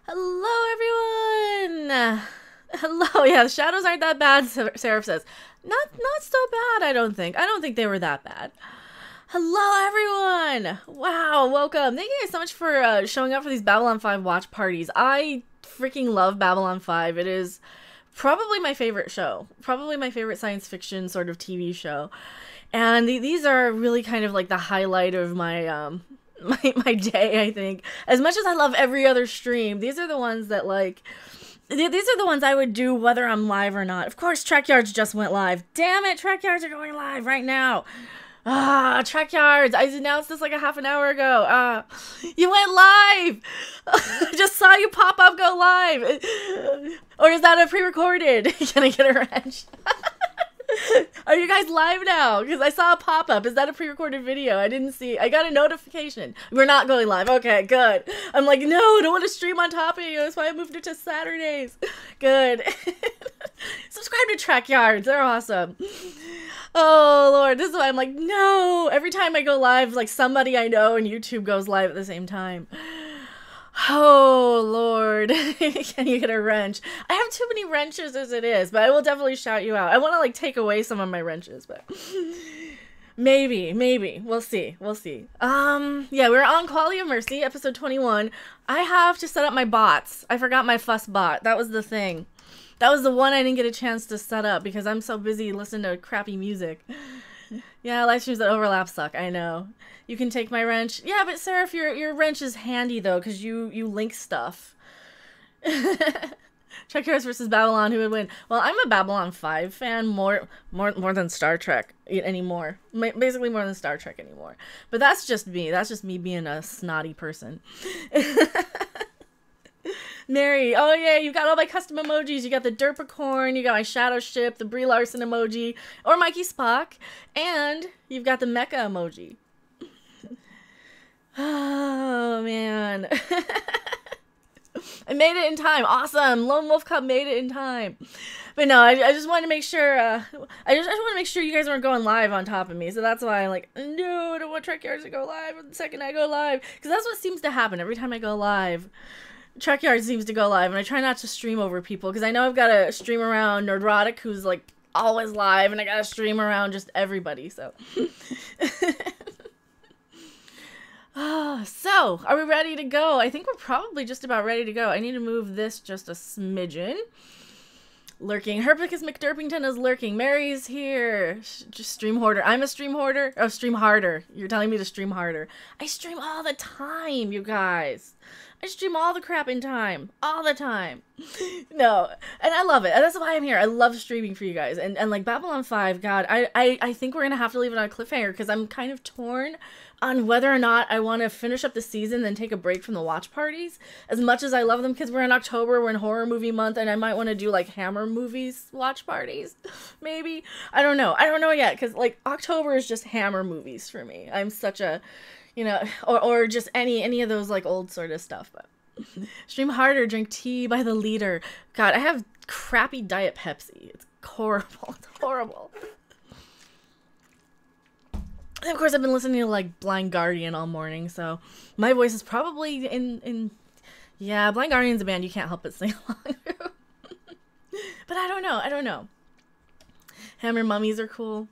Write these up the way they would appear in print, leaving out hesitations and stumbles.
Hello, everyone. Hello. Yeah, the shadows aren't that bad. Seraph says, not so bad. I don't think. I don't think they were that bad. Hello, everyone. Wow, welcome. Thank you guys so much for showing up for these Babylon 5 watch parties. I freaking love Babylon 5. It is probably my favorite show. Probably my favorite science fiction sort of TV show. And these are really kind of like the highlight of my my day, I think. As much as I love every other stream, these are the ones that like these are the ones I would do whether I'm live or not. Of course, Track Yards just went live. Damn it, Track Yards are going live right now. Track Yards. I announced this like a half an hour ago. You went live. I just saw you pop up go live. Or is that a pre-recorded? Can I get a wrench? Are you guys live now? Because I saw a pop-up. Is that a pre-recorded video? I didn't see. I got a notification. We're not going live. Okay, good. I'm like, no, I don't want to stream on top of you. That's why I moved it to Saturdays. Good. Subscribe to Track Yards. They're awesome. Oh, Lord. This is why I'm like, no. Every time I go live, like somebody I know and YouTube goes live at the same time. Oh, Lord. Can you get a wrench? I have too many wrenches as it is, but I will definitely shout you out. I want to, like, take away some of my wrenches, but maybe. We'll see. Yeah, we're on Quality of Mercy, episode 21. I have to set up my bots. I forgot my fuss bot. That was the thing. That was the one I didn't get a chance to set up because I'm so busy listening to crappy music. Yeah, live streams that overlap suck. I know. You can take my wrench. Yeah, but Seraph, your wrench is handy though, because you link stuff. Trek Heroes versus Babylon, who would win? Well, I'm a Babylon 5 fan more than Star Trek anymore. Basically more than Star Trek anymore. But that's just me. That's just me being a snotty person. Mary, oh yeah, you got all my custom emojis. You got the Derpicorn, you got my Shadow Ship, the Brie Larson emoji, or Mikey Spock, and you've got the Mecha emoji. Oh, man. I made it in time. Awesome. Lone Wolf Cub made it in time. But no, I just wanted to make sure, I just want to make sure you guys weren't going live on top of me. So that's why I'm like, no, I don't want Trek Yards to go live the second I go live. Because that's what seems to happen every time I go live. Trek Yard seems to go live, and I try not to stream over people, because I know I've got to stream around Nerdrotic, who's, like, always live, and I got to stream around just everybody, so. So, are we ready to go? I think we're probably just about ready to go. I need to move this just a smidgen. Lurking. Herpicus McDurpington is lurking. Mary's here. Just stream hoarder. I'm a stream hoarder. Oh, stream harder. You're telling me to stream harder. I stream all the time, you guys. I stream all the crap in time. All the time. No. And I love it. And that's why I'm here. I love streaming for you guys. And like Babylon 5, God, I think we're going to have to leave it on a cliffhanger because I'm kind of torn on whether or not I want to finish up the season then take a break from the watch parties. As much as I love them, because we're in October, we're in horror movie month, and I might want to do like Hammer movies watch parties. Maybe. I don't know. I don't know yet, because like October is just Hammer movies for me. I'm such a... You know, or just any of those like old sort of stuff. But stream harder, drink tea by the liter. God, I have crappy Diet Pepsi. It's horrible. It's horrible. And of course, I've been listening to like Blind Guardian all morning, so my voice is probably in. Yeah, Blind Guardian's a band you can't help but sing along to. But I don't know. Hammer mummies are cool.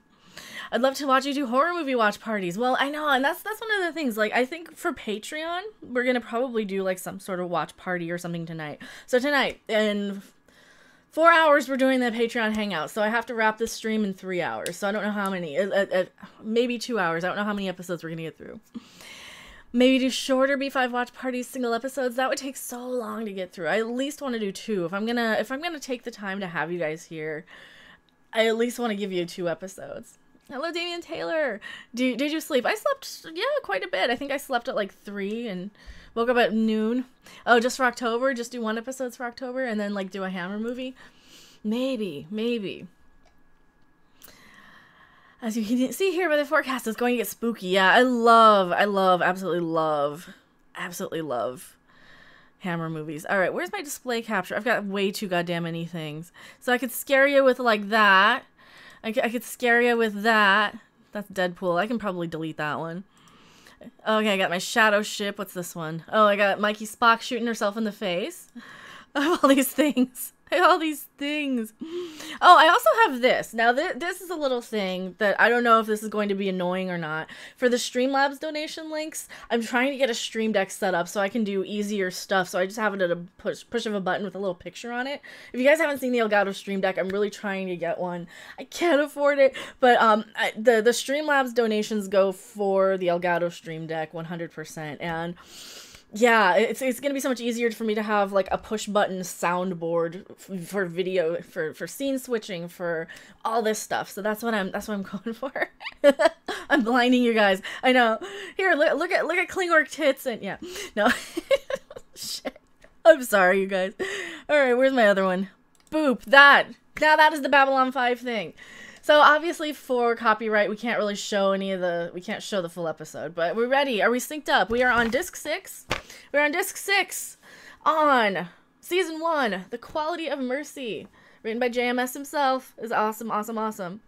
I'd love to watch you do horror movie watch parties. Well, I know, and that's one of the things. Like, I think for Patreon, we're gonna probably do like some sort of watch party or something tonight. So tonight, in 4 hours, we're doing the Patreon hangout. So I have to wrap this stream in 3 hours. So I don't know how many. Maybe 2 hours. I don't know how many episodes we're gonna get through. Maybe do shorter B5 watch parties, single episodes. That would take so long to get through. I at least want to do 2. If I'm gonna take the time to have you guys here, I at least want to give you 2 episodes. Hello, Damian Taylor. Did you sleep? I slept, yeah, quite a bit. I think I slept at like 3 and woke up at noon. Oh, just for October? Just do 1 episode for October and then like do a Hammer movie? Maybe. As you can see here by the forecast, it's going to get spooky. Yeah, absolutely love Hammer movies. All right, where's my display capture? I've got way too goddamn many things. So I could scare you with like that. I could scare you with that. That's Deadpool. I can probably delete that one. Okay, I got my shadow ship. What's this one? Oh, I got Mikey Spock shooting herself in the face. I have all these things. I have all these things. Oh, I also have this. Now, this is a little thing that I don't know if this is going to be annoying or not. For the Streamlabs donation links, I'm trying to get a Stream Deck set up so I can do easier stuff. So I just have it at a push of a button with a little picture on it. If you guys haven't seen the Elgato Stream Deck, I'm really trying to get one. I can't afford it, but the Streamlabs donations go for the Elgato Stream Deck 100%. And yeah, it's gonna be so much easier for me to have like a push button soundboard for video, for scene switching, for all this stuff. So that's what I'm going for. I'm blinding you guys. I know. Here, look at Klingork tits and yeah. No. Shit. I'm sorry, you guys. All right, where's my other one? Boop. Now that is the Babylon 5 thing. So obviously for copyright, we can't really show we can't show the full episode, but we're ready. Are we synced up? We are on disc 6. We're on disc 6 on season 1, The Quality of Mercy, written by JMS himself. Is awesome, awesome, awesome.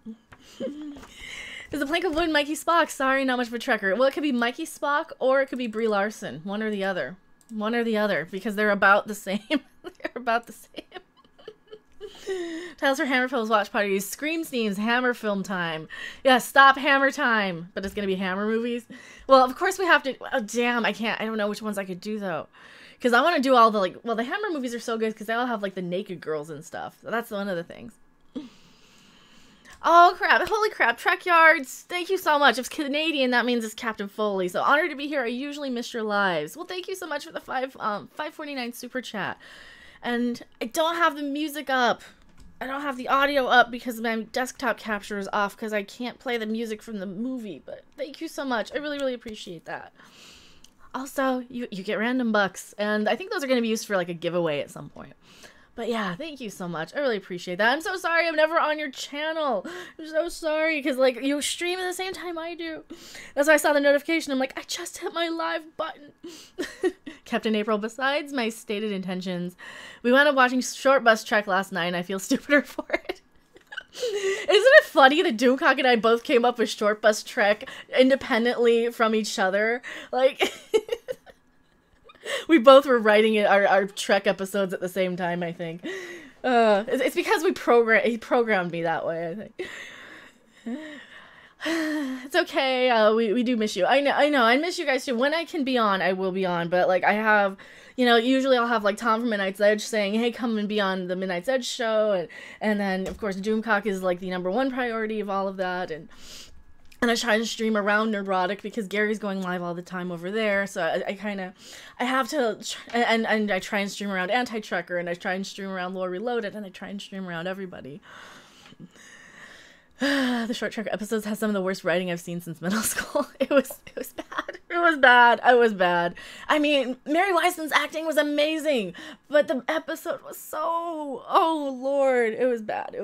Is the plank of wood Mikey Spock? Sorry, not much of a trekker. Well, it could be Mikey Spock or it could be Brie Larson. One or the other. One or the other, because they're about the same. They're about the same. Tales for Hammer Films watch parties. Scream scenes. Hammer film time. Yeah, stop Hammer time. But it's gonna be Hammer movies. Well, of course we have to. Oh damn, I can't. I don't know which ones I could do though, because I want to do all the like. Well, the Hammer movies are so good because they all have like the naked girls and stuff. So that's one of the things. Oh crap! Holy crap! Trek Yards. Thank you so much. If it's Canadian, that means it's Captain Foley. So honored to be here. I usually miss your lives. Well, thank you so much for the 549 super chat. And I don't have the music up. I don't have the audio up because my desktop capture is off because I can't play the music from the movie. But thank you so much. I really, really appreciate that. Also, you get random bucks. And I think those are going to be used for like a giveaway at some point. But yeah, thank you so much. I really appreciate that. I'm so sorry I'm never on your channel. I'm so sorry because like you stream at the same time I do. That's why I saw the notification. I'm like, I just hit my live button. Captain April, besides my stated intentions, we wound up watching Short Bus Trek last night and I feel stupider for it. Isn't it funny that Doomcock and I both came up with Short Bus Trek independently from each other? Like... We both were writing our Trek episodes at the same time, I think. It's because he programmed me that way, I think. It's okay. We do miss you. I know. I miss you guys too. When I can be on, I will be on. But like I have, usually I'll have like Tom from Midnight's Edge saying, "Hey, come and be on the Midnight's Edge show," and then of course Doomcock is like the #1 priority of all of that, and I try to stream around Neurotic because Gary's going live all the time over there. So I have to, and I try and stream around Anti-Trekker, and I try and stream around Lore Reloaded, and I try and stream around everybody. The Short Trek episodes have some of the worst writing I've seen since middle school. It was bad. It was bad. I mean, Mary Weissman's acting was amazing, but the episode was so, oh Lord, it was bad. I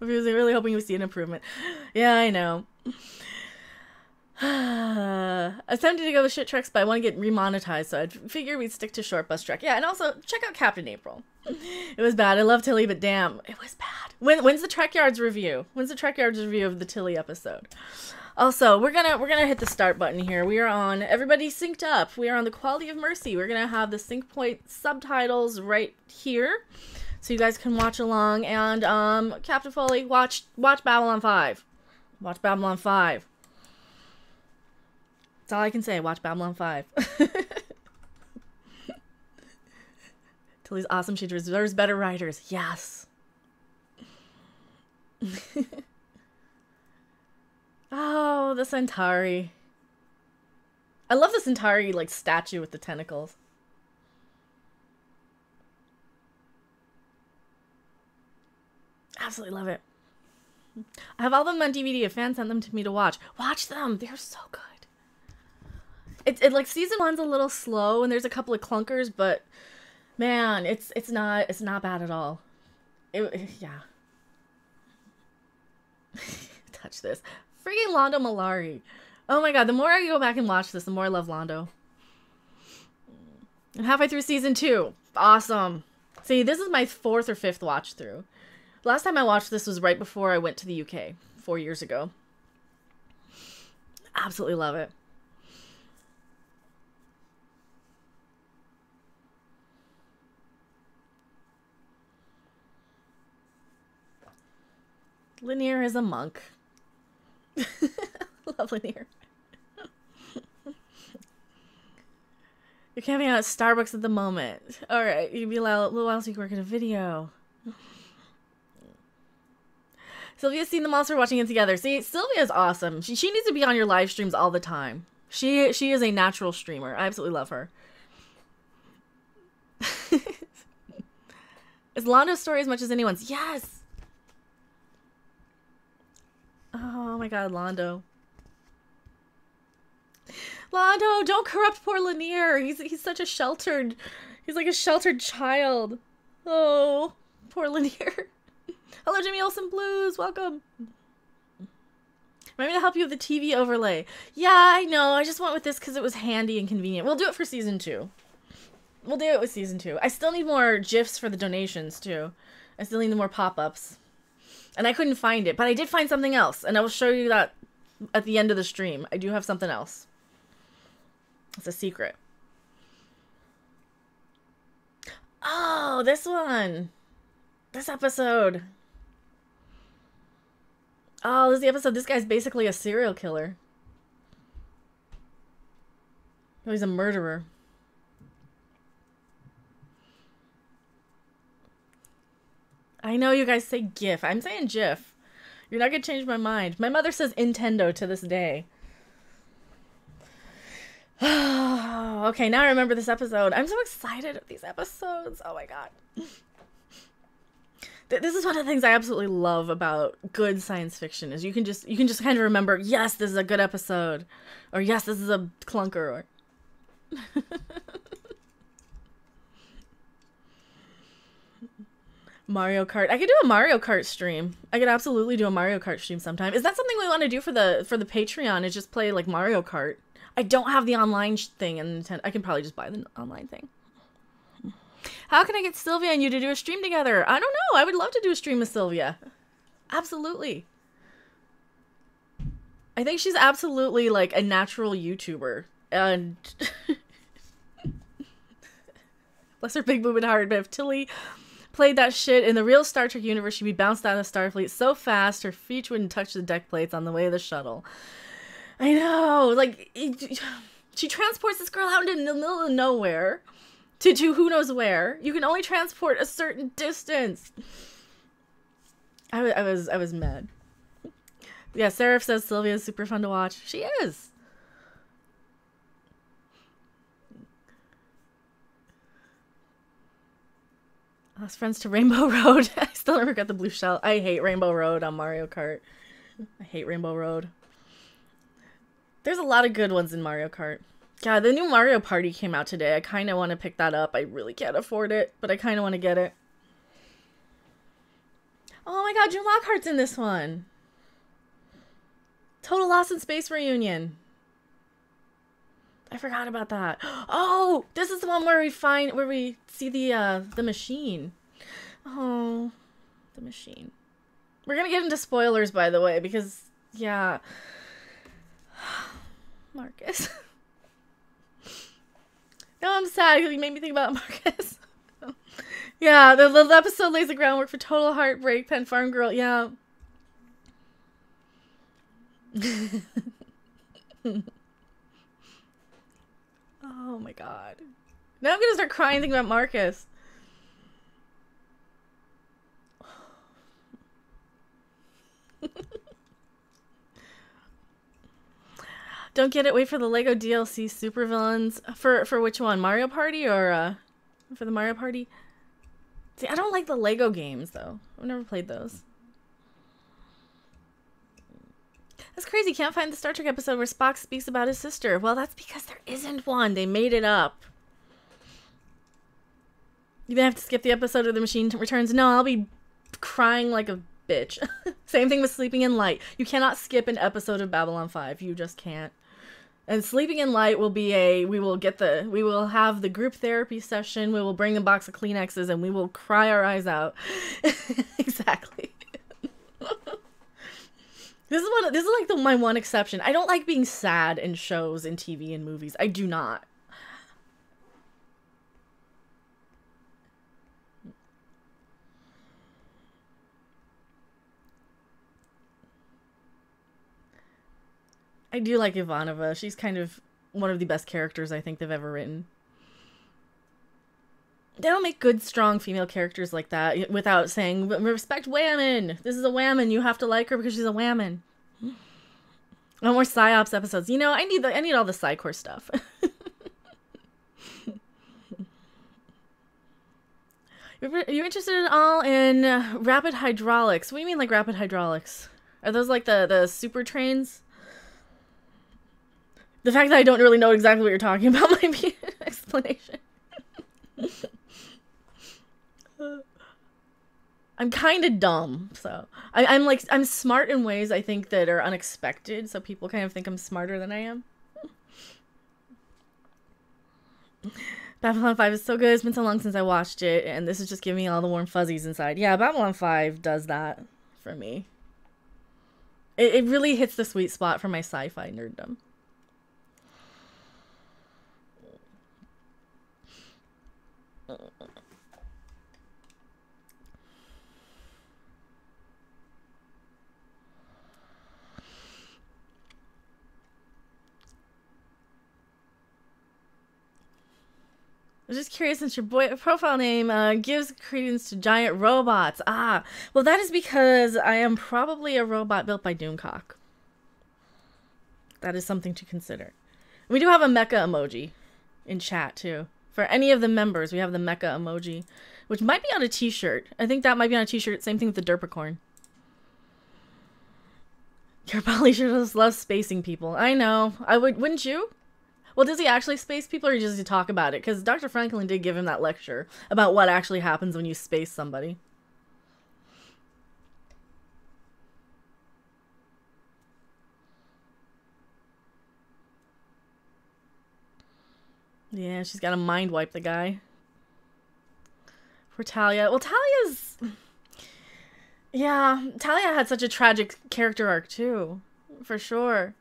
was really hoping we see an improvement. Yeah, I know. I was tempted to go with Shit Treks, but I want to get remonetized, so I figured we'd stick to Short Bus Trek. Yeah, and also, check out Captain April. It was bad. I love Tilly, but damn, it was bad. When's the Trek Yards review? When's the Trek Yards review of the Tilly episode? Also, we're gonna hit the start button here. We are on, everybody synced up. We are on The Quality of Mercy. We're gonna have the sync point subtitles right here, so you guys can watch along. And Captain Foley, watch Babylon 5. Watch Babylon 5. That's all I can say. Watch Babylon 5. Tilly's awesome. She deserves better writers. Yes. Oh, the Centauri. I love the Centauri like statue with the tentacles. Absolutely love it. I have all of them on DVD. A fan sent them to me to watch. Watch them. They're so good. It like season 1's a little slow and there's a couple of clunkers, but man, it's not bad at all. Yeah. Touch this. Freaking Londo Malari. Oh my god, the more I go back and watch this, the more I love Londo. I'm halfway through season 2. Awesome. See, this is my 4th or 5th watch through. Last time I watched this was right before I went to the UK, 4 years ago. Absolutely love it. Lanier is a monk. Love Lanier. You're camping out at Starbucks at the moment. Alright, you'd be a little while so you can work in a video. Sylvia's seen them all, so we're watching it together. See, Sylvia's awesome. She needs to be on your live streams all the time. She is a natural streamer. I absolutely love her. Is Londo's story as much as anyone's? Yes! Oh my god, Londo. Londo, don't corrupt poor Lanier. He's such a sheltered... He's like a sheltered child. Oh, poor Lanier. Hello, Jimmy Olsen Blues. Welcome. Remind me to help you with the TV overlay. Yeah, I know. I just went with this because it was handy and convenient. We'll do it for season 2. We'll do it with season 2. I still need more GIFs for the donations, too. I still need more pop-ups. And I couldn't find it, but I did find something else. And I will show you that at the end of the stream. I do have something else. It's a secret. Oh, this one. This episode. Oh, this is the episode. This guy's basically a serial killer. Oh, he's a murderer. I know you guys say GIF. I'm saying GIF. You're not gonna change my mind. My mother says Nintendo to this day. Okay, now I remember this episode. I'm so excited of these episodes. Oh my god. This is one of the things I absolutely love about good science fiction is you can just kind of remember, yes, this is a good episode, or yes, this is a clunker, or Mario Kart. I could do a Mario Kart stream. I could absolutely do a Mario Kart stream sometime. Is that something we want to do for the Patreon? Is just play like Mario Kart? I don't have the online thing, and I can probably just buy the online thing. How can I get Sylvia and you to do a stream together? I don't know. I would love to do a stream with Sylvia. Absolutely. I think she's absolutely like a natural YouTuber. And bless her big boobed heart, but if Tilly played that shit in the real Star Trek universe, she'd be bounced out of Starfleet so fast her feet wouldn't touch the deck plates on the way of the shuttle. I know. Like, she transports this girl out into the middle of nowhere. To who knows where. You can only transport a certain distance. I was mad. Yeah, Seraph says Sylvia's super fun to watch. She is. Lost friends to Rainbow Road. I still never got the blue shell. I hate Rainbow Road on Mario Kart. I hate Rainbow Road. There's a lot of good ones in Mario Kart. God, the new Mario Party came out today. I kind of want to pick that up. I really can't afford it, but I kind of want to get it. Oh my god, June Lockhart's in this one. Total Lost in Space reunion. I forgot about that. Oh, this is the one where we see the machine. Oh, the machine. We're gonna get into spoilers, by the way, because yeah, Marcus. No, I'm sad because you made me think about Marcus. Yeah, the episode lays the groundwork for total heartbreak. Pen Farm Girl, yeah. Oh my god. Now I'm gonna start crying thinking about Marcus. Don't get it. Wait for the Lego DLC supervillains. For which one? Mario Party or for the Mario Party? See, I don't like the Lego games though. I've never played those. That's crazy. Can't find the Star Trek episode where Spock speaks about his sister. Well, that's because there isn't one. They made it up. You gonna have to skip the episode of The Machine Returns? No, I'll be crying like a bitch. Same thing with Sleeping in Light. You cannot skip an episode of Babylon 5. You just can't. And Sleeping in Light will be we will have the group therapy session. We will bring a box of Kleenexes and we will cry our eyes out. Exactly. This is like my one exception. I don't like being sad in shows and TV and movies. I do not. I do like Ivanova. She's kind of one of the best characters I think they've ever written. They don't make good, strong female characters like that without saying, respect women. This is a woman. You have to like her because she's a woman. No more PsyOps episodes. You know, I need all the Psycore stuff. You're interested at all in rapid hydraulics? What do you mean, like rapid hydraulics? Are those like the super trains? The fact that I don't really know exactly what you're talking about might be an explanation. I'm kind of dumb, so I'm smart in ways I think that are unexpected, so people kind of think I'm smarter than I am. Babylon 5 is so good. It's been so long since I watched it, and this is just giving me all the warm fuzzies inside. Yeah, Babylon 5 does that for me. It really hits the sweet spot for my sci-fi nerddom. I was just curious, since your profile name gives credence to giant robots. Ah, well, that is because I am probably a robot built by Doomcock. That is something to consider. We do have a mecha emoji in chat, too. For any of the members, we have the mecha emoji, which might be on a t-shirt. I think that might be on a t-shirt. Same thing with the Derpicorn. Your probably sure just loves spacing people. I know. Wouldn't you? Well, does he actually space people, or does he talk about it? Because Dr. Franklin did give him that lecture about what actually happens when you space somebody. Yeah, she's got to mind wipe the guy. For Talia. Well, Talia's... Yeah, Talia had such a tragic character arc, too. For sure.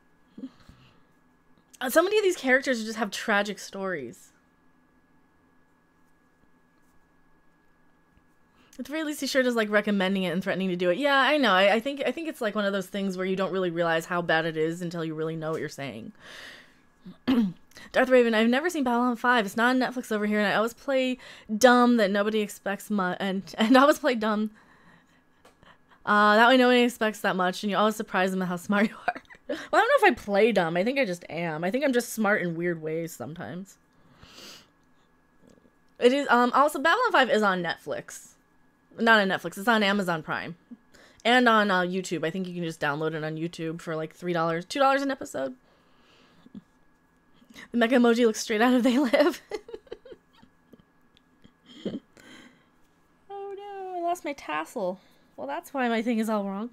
So many of these characters just have tragic stories. At the very least, he sure does like recommending it and threatening to do it. Yeah, I know. I think it's like one of those things where you don't really realize how bad it is until you really know what you're saying. Darth Raven, I've never seen Babylon 5. It's not on Netflix over here, and I always play dumb that nobody expects much, and I always play dumb. That way nobody expects that much, and you always surprise them at how smart you are. Well, I don't know if I play dumb. I think I just am. I think I'm just smart in weird ways sometimes. It is, also, Babylon 5 is on Netflix. Not on Netflix. It's on Amazon Prime. And on YouTube. I think you can just download it on YouTube for like $3. $2 an episode. The mecha emoji looks straight out of They Live. Oh no, I lost my tassel. Well, that's why my thing is all wrong.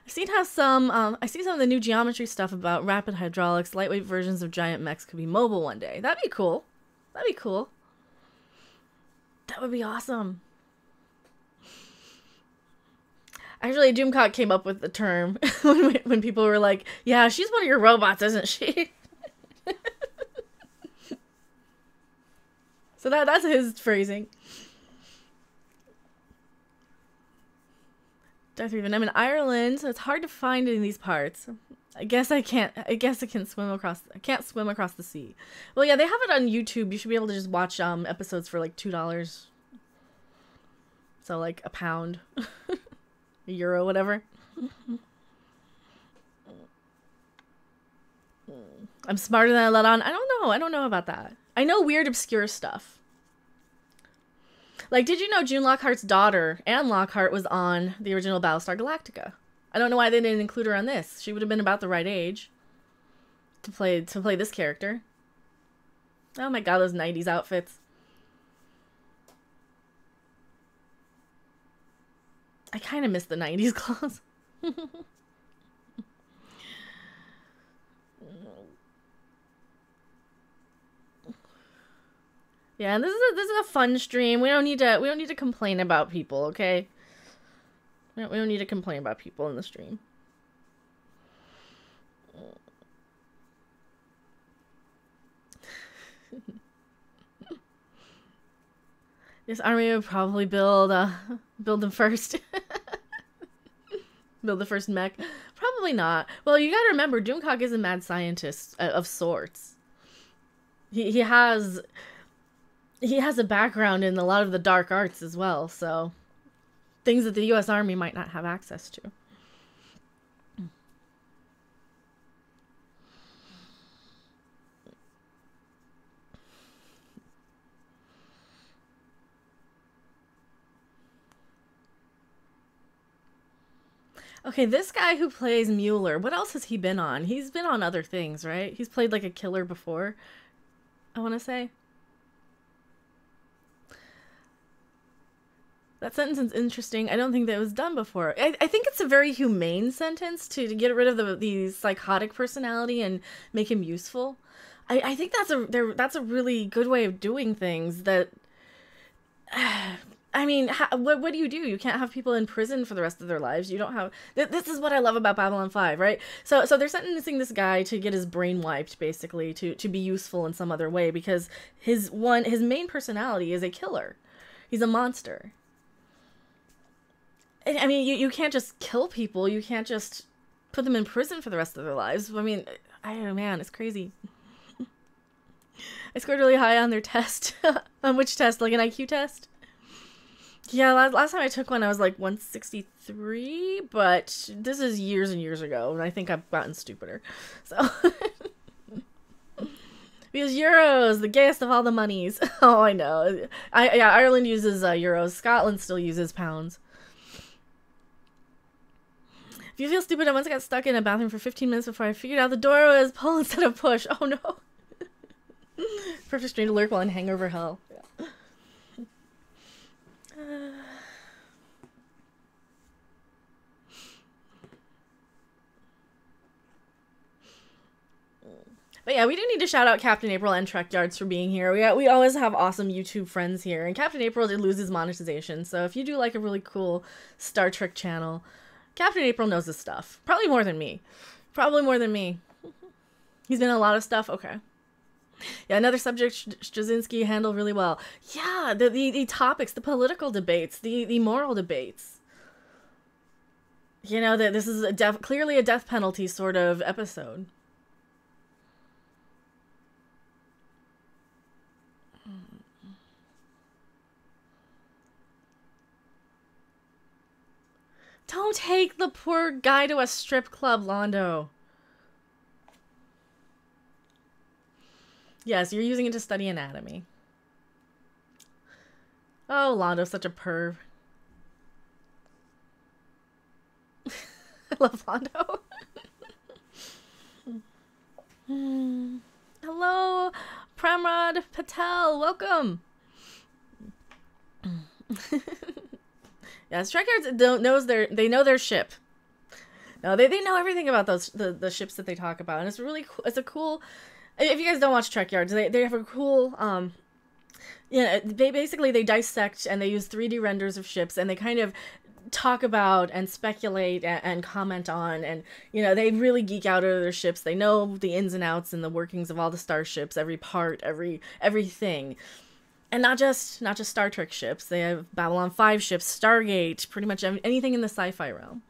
I've seen how I see some of the new geometry stuff about rapid hydraulics, lightweight versions of giant mechs could be mobile one day. That'd be cool. That'd be cool. That would be awesome. Actually, Doomcock came up with the term when people were like, yeah, she's one of your robots, isn't she? So that's his phrasing. Darth Raven, I'm in Ireland, so it's hard to find in these parts. I guess I can't swim across. I can't swim across the sea. Well, yeah, they have it on YouTube. You should be able to just watch episodes for like $2. So like a pound, a euro, whatever. I'm smarter than I let on. I don't know. I don't know about that. I know weird, obscure stuff. Like, did you know June Lockhart's daughter, Anne Lockhart, was on the original Battlestar Galactica? I don't know why they didn't include her on this. She would have been about the right age to play this character. Oh my god, those 90s outfits. I kind of miss the 90s clothes. Yeah, and this is a fun stream. We don't need to complain about people, okay? We don't need to complain about people in the stream. This army would probably build them first. Build the first mech. Probably not. Well, you gotta remember, Doomcock is a mad scientist of sorts. He has a background in a lot of the dark arts as well, so things that the U.S. Army might not have access to. Okay, this guy who plays Mueller, what else has he been on? He's been on other things, right? He's played like a killer before, I want to say. That sentence is interesting. I don't think that was done before. I think it's a very humane sentence to get rid of the psychotic personality and make him useful. I think that's a really good way of doing things that... I mean, what do? You can't have people in prison for the rest of their lives. You don't have... This is what I love about Babylon 5, right? So they're sentencing this guy to get his brain wiped, basically, to be useful in some other way, because his main personality is a killer. He's a monster. I mean, you can't just kill people. You can't just put them in prison for the rest of their lives. I mean, man, it's crazy. I scored really high on their test. On which test? Like an IQ test? Yeah, last time I took one, I was like 163, but this is years and years ago, and I think I've gotten stupider. So, because euros, the gayest of all the monies. Oh, I know. Yeah, Ireland uses euros. Scotland still uses pounds. If you feel stupid, I once got stuck in a bathroom for 15 minutes before I figured out the door was pull instead of push. Oh no. Perfect strain to lurk while in hangover hell. Yeah. But yeah, we do need to shout out Captain April and Trek Yards for being here. We always have awesome YouTube friends here, and Captain April did lose his monetization, so if you do like a really cool Star Trek channel, Captain April knows his stuff. Probably more than me. Probably more than me. He's been in a lot of stuff. Okay. Yeah, another subject Straczynski handled really well. Yeah, the topics, the political debates, the moral debates. You know, that this is clearly a death penalty sort of episode. Don't take the poor guy to a strip club, Londo. Yes, you're using it to study anatomy. Oh, Londo's such a perv. I love Londo. Hello, Pramrod Patel. Welcome. Yes, Trekyards they know their ship. No, they know everything about the ships that they talk about, and it's really cool. It's a cool. If you guys don't watch Trek Yards, they have a cool, they dissect and they use 3D renders of ships, and they kind of talk about and speculate and comment on, and, you know, they really geek out over their ships. They know the ins and outs and the workings of all the starships, every part, everything. And not just Star Trek ships. They have Babylon 5 ships, Stargate, pretty much anything in the sci-fi realm.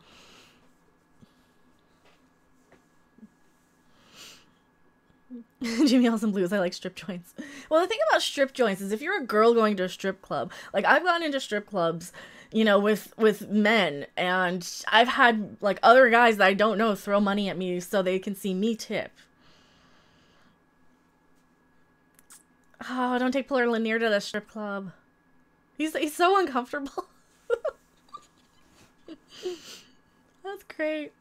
Jimmy Olsen Blues, I like strip joints. Well, the thing about strip joints is if you're a girl going to a strip club, like I've gone into strip clubs, you know, with men, and I've had like other guys that I don't know throw money at me so they can see me tip. Oh, don't take Polar Lanier to the strip club. He's so uncomfortable. That's great.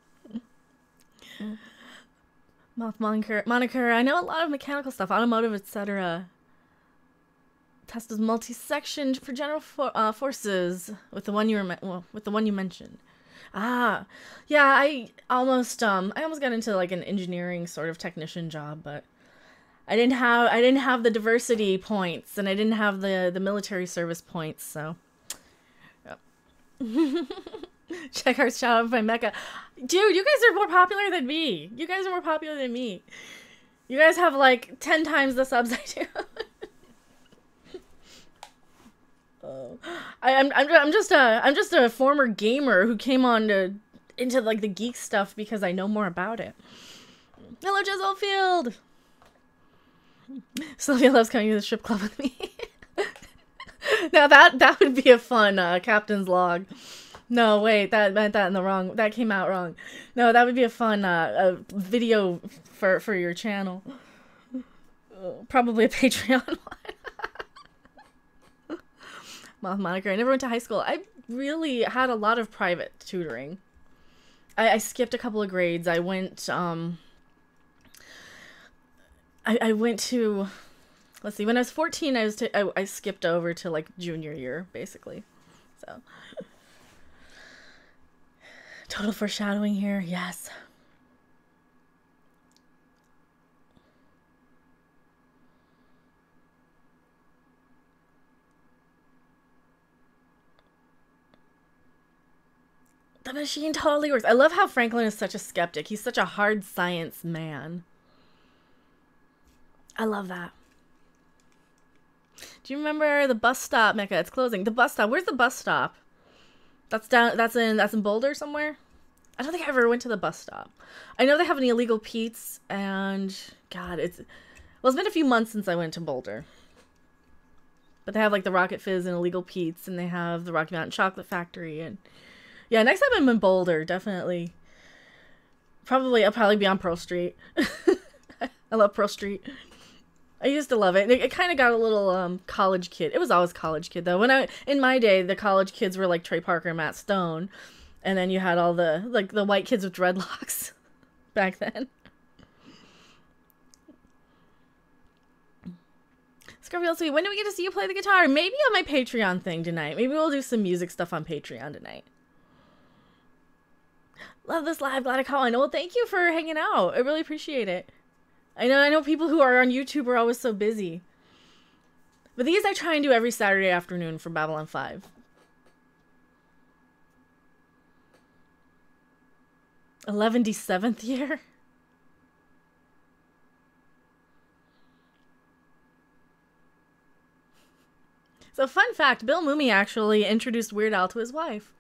Moth moniker. I know a lot of mechanical stuff, automotive, etc. Test is multi-section for general forces with the one you mentioned. Ah, yeah. I almost got into like an engineering sort of technician job, but I didn't have the diversity points, and I didn't have the military service points, so. Yep. Check our shout out by Mecca. Dude, you guys are more popular than me. You guys are more popular than me. You guys have like 10 times the subs I do. Oh. I'm just a former gamer who came on into like the geek stuff because I know more about it. Hello, Jez Oldfield. Sylvia loves coming to the strip club with me. Now that would be a fun captain's log. No, wait, that meant that in the wrong. That came out wrong. No, that would be a fun video for your channel. Probably a Patreon one. Moth moniker. I never went to high school. I really had a lot of private tutoring. I skipped a couple of grades. I went I went to, let's see, when I was 14, I skipped over to like junior year, basically. So, total foreshadowing here, yes. The machine totally works. I love how Franklin is such a skeptic. He's such a hard science man. I love that. Do you remember the bus stop, Mecca? It's closing. The bus stop. Where's the bus stop? That's down. That's in Boulder somewhere. I don't think I ever went to the bus stop. I know they have an illegal Pete's, and God, it's been a few months since I went to Boulder. But they have like the Rocket Fizz and illegal Pete's, and they have the Rocky Mountain Chocolate Factory, and yeah, next time I'm in Boulder, definitely. I'll probably be on Pearl Street. I love Pearl Street. I used to love it. It kind of got a little college kid. It was always college kid though. In my day, the college kids were like Trey Parker and Matt Stone, and then you had all the white kids with dreadlocks back then. Scorpio, when do we get to see you play the guitar? Maybe on my Patreon thing tonight. Maybe we'll do some music stuff on Patreon tonight. Love this live. Glad I caught one. Well, thank you for hanging out. I really appreciate it. I know people who are on YouTube are always so busy. But these I try and do every Saturday afternoon for Babylon 5. '11th year? So fun fact, Bill Mumy actually introduced Weird Al to his wife.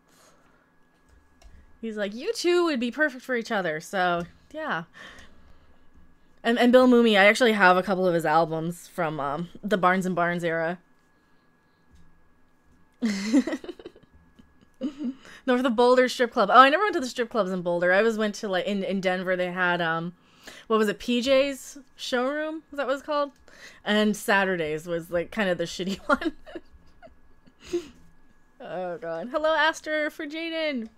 He's like, you two would be perfect for each other, so yeah. And Bill Mumy, I actually have a couple of his albums from the Barnes & Barnes era. North of Boulder Strip Club. Oh, I never went to the strip clubs in Boulder. I went to like in Denver. They had what was it, PJ's showroom? Was that what it's called? And Saturdays was like kind of the shitty one. Oh god. Hello, Aster for Jaden.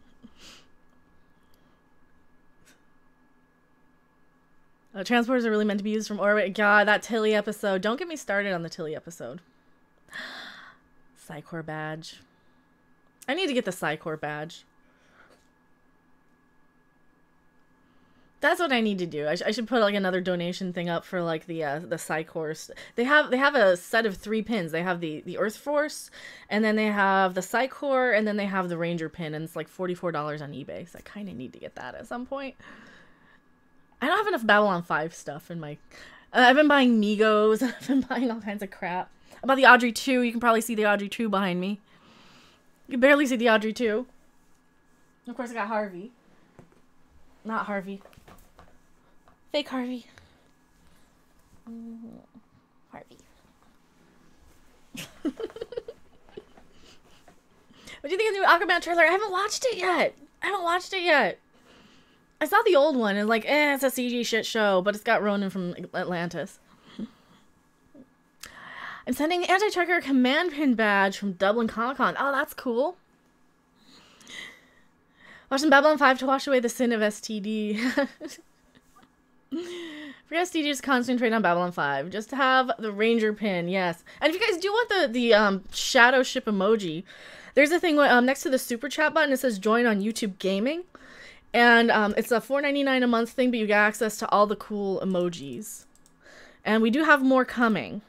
Transporters are really meant to be used from orbit. God, that Tilly episode. Don't get me started on the Tilly episode. Psycor badge. I need to get the Psycor badge. That's what I need to do. I should put like another donation thing up for like the Psycor. They have a set of 3 pins. They have the Earth Force, and then they have the Psycor, and then they have the Ranger pin, and it's like $44 on eBay. So I kind of need to get that at some point. I don't have enough Babylon 5 stuff in my... I've been buying Migos, and I've been buying all kinds of crap. About the Audrey 2, you can probably see the Audrey 2 behind me. You can barely see the Audrey 2. Of course, I got Harvey. Not Harvey. Fake Harvey. Harvey. What do you think of the new Aquaman trailer? I haven't watched it yet. I saw the old one and like, it's a CG shit show, but it's got Ronan from Atlantis. I'm sending Anti-Tracker command pin badge from Dublin Comic-Con. Oh, that's cool. Watching Babylon 5 to wash away the sin of STD. For STD, just concentrate on Babylon 5. Just have the Ranger pin, yes. And if you guys do want the shadow ship emoji, there's a thing next to the super chat button. It says join on YouTube Gaming. And it's a $4.99 a month thing, but you get access to all the cool emojis. And we do have more coming.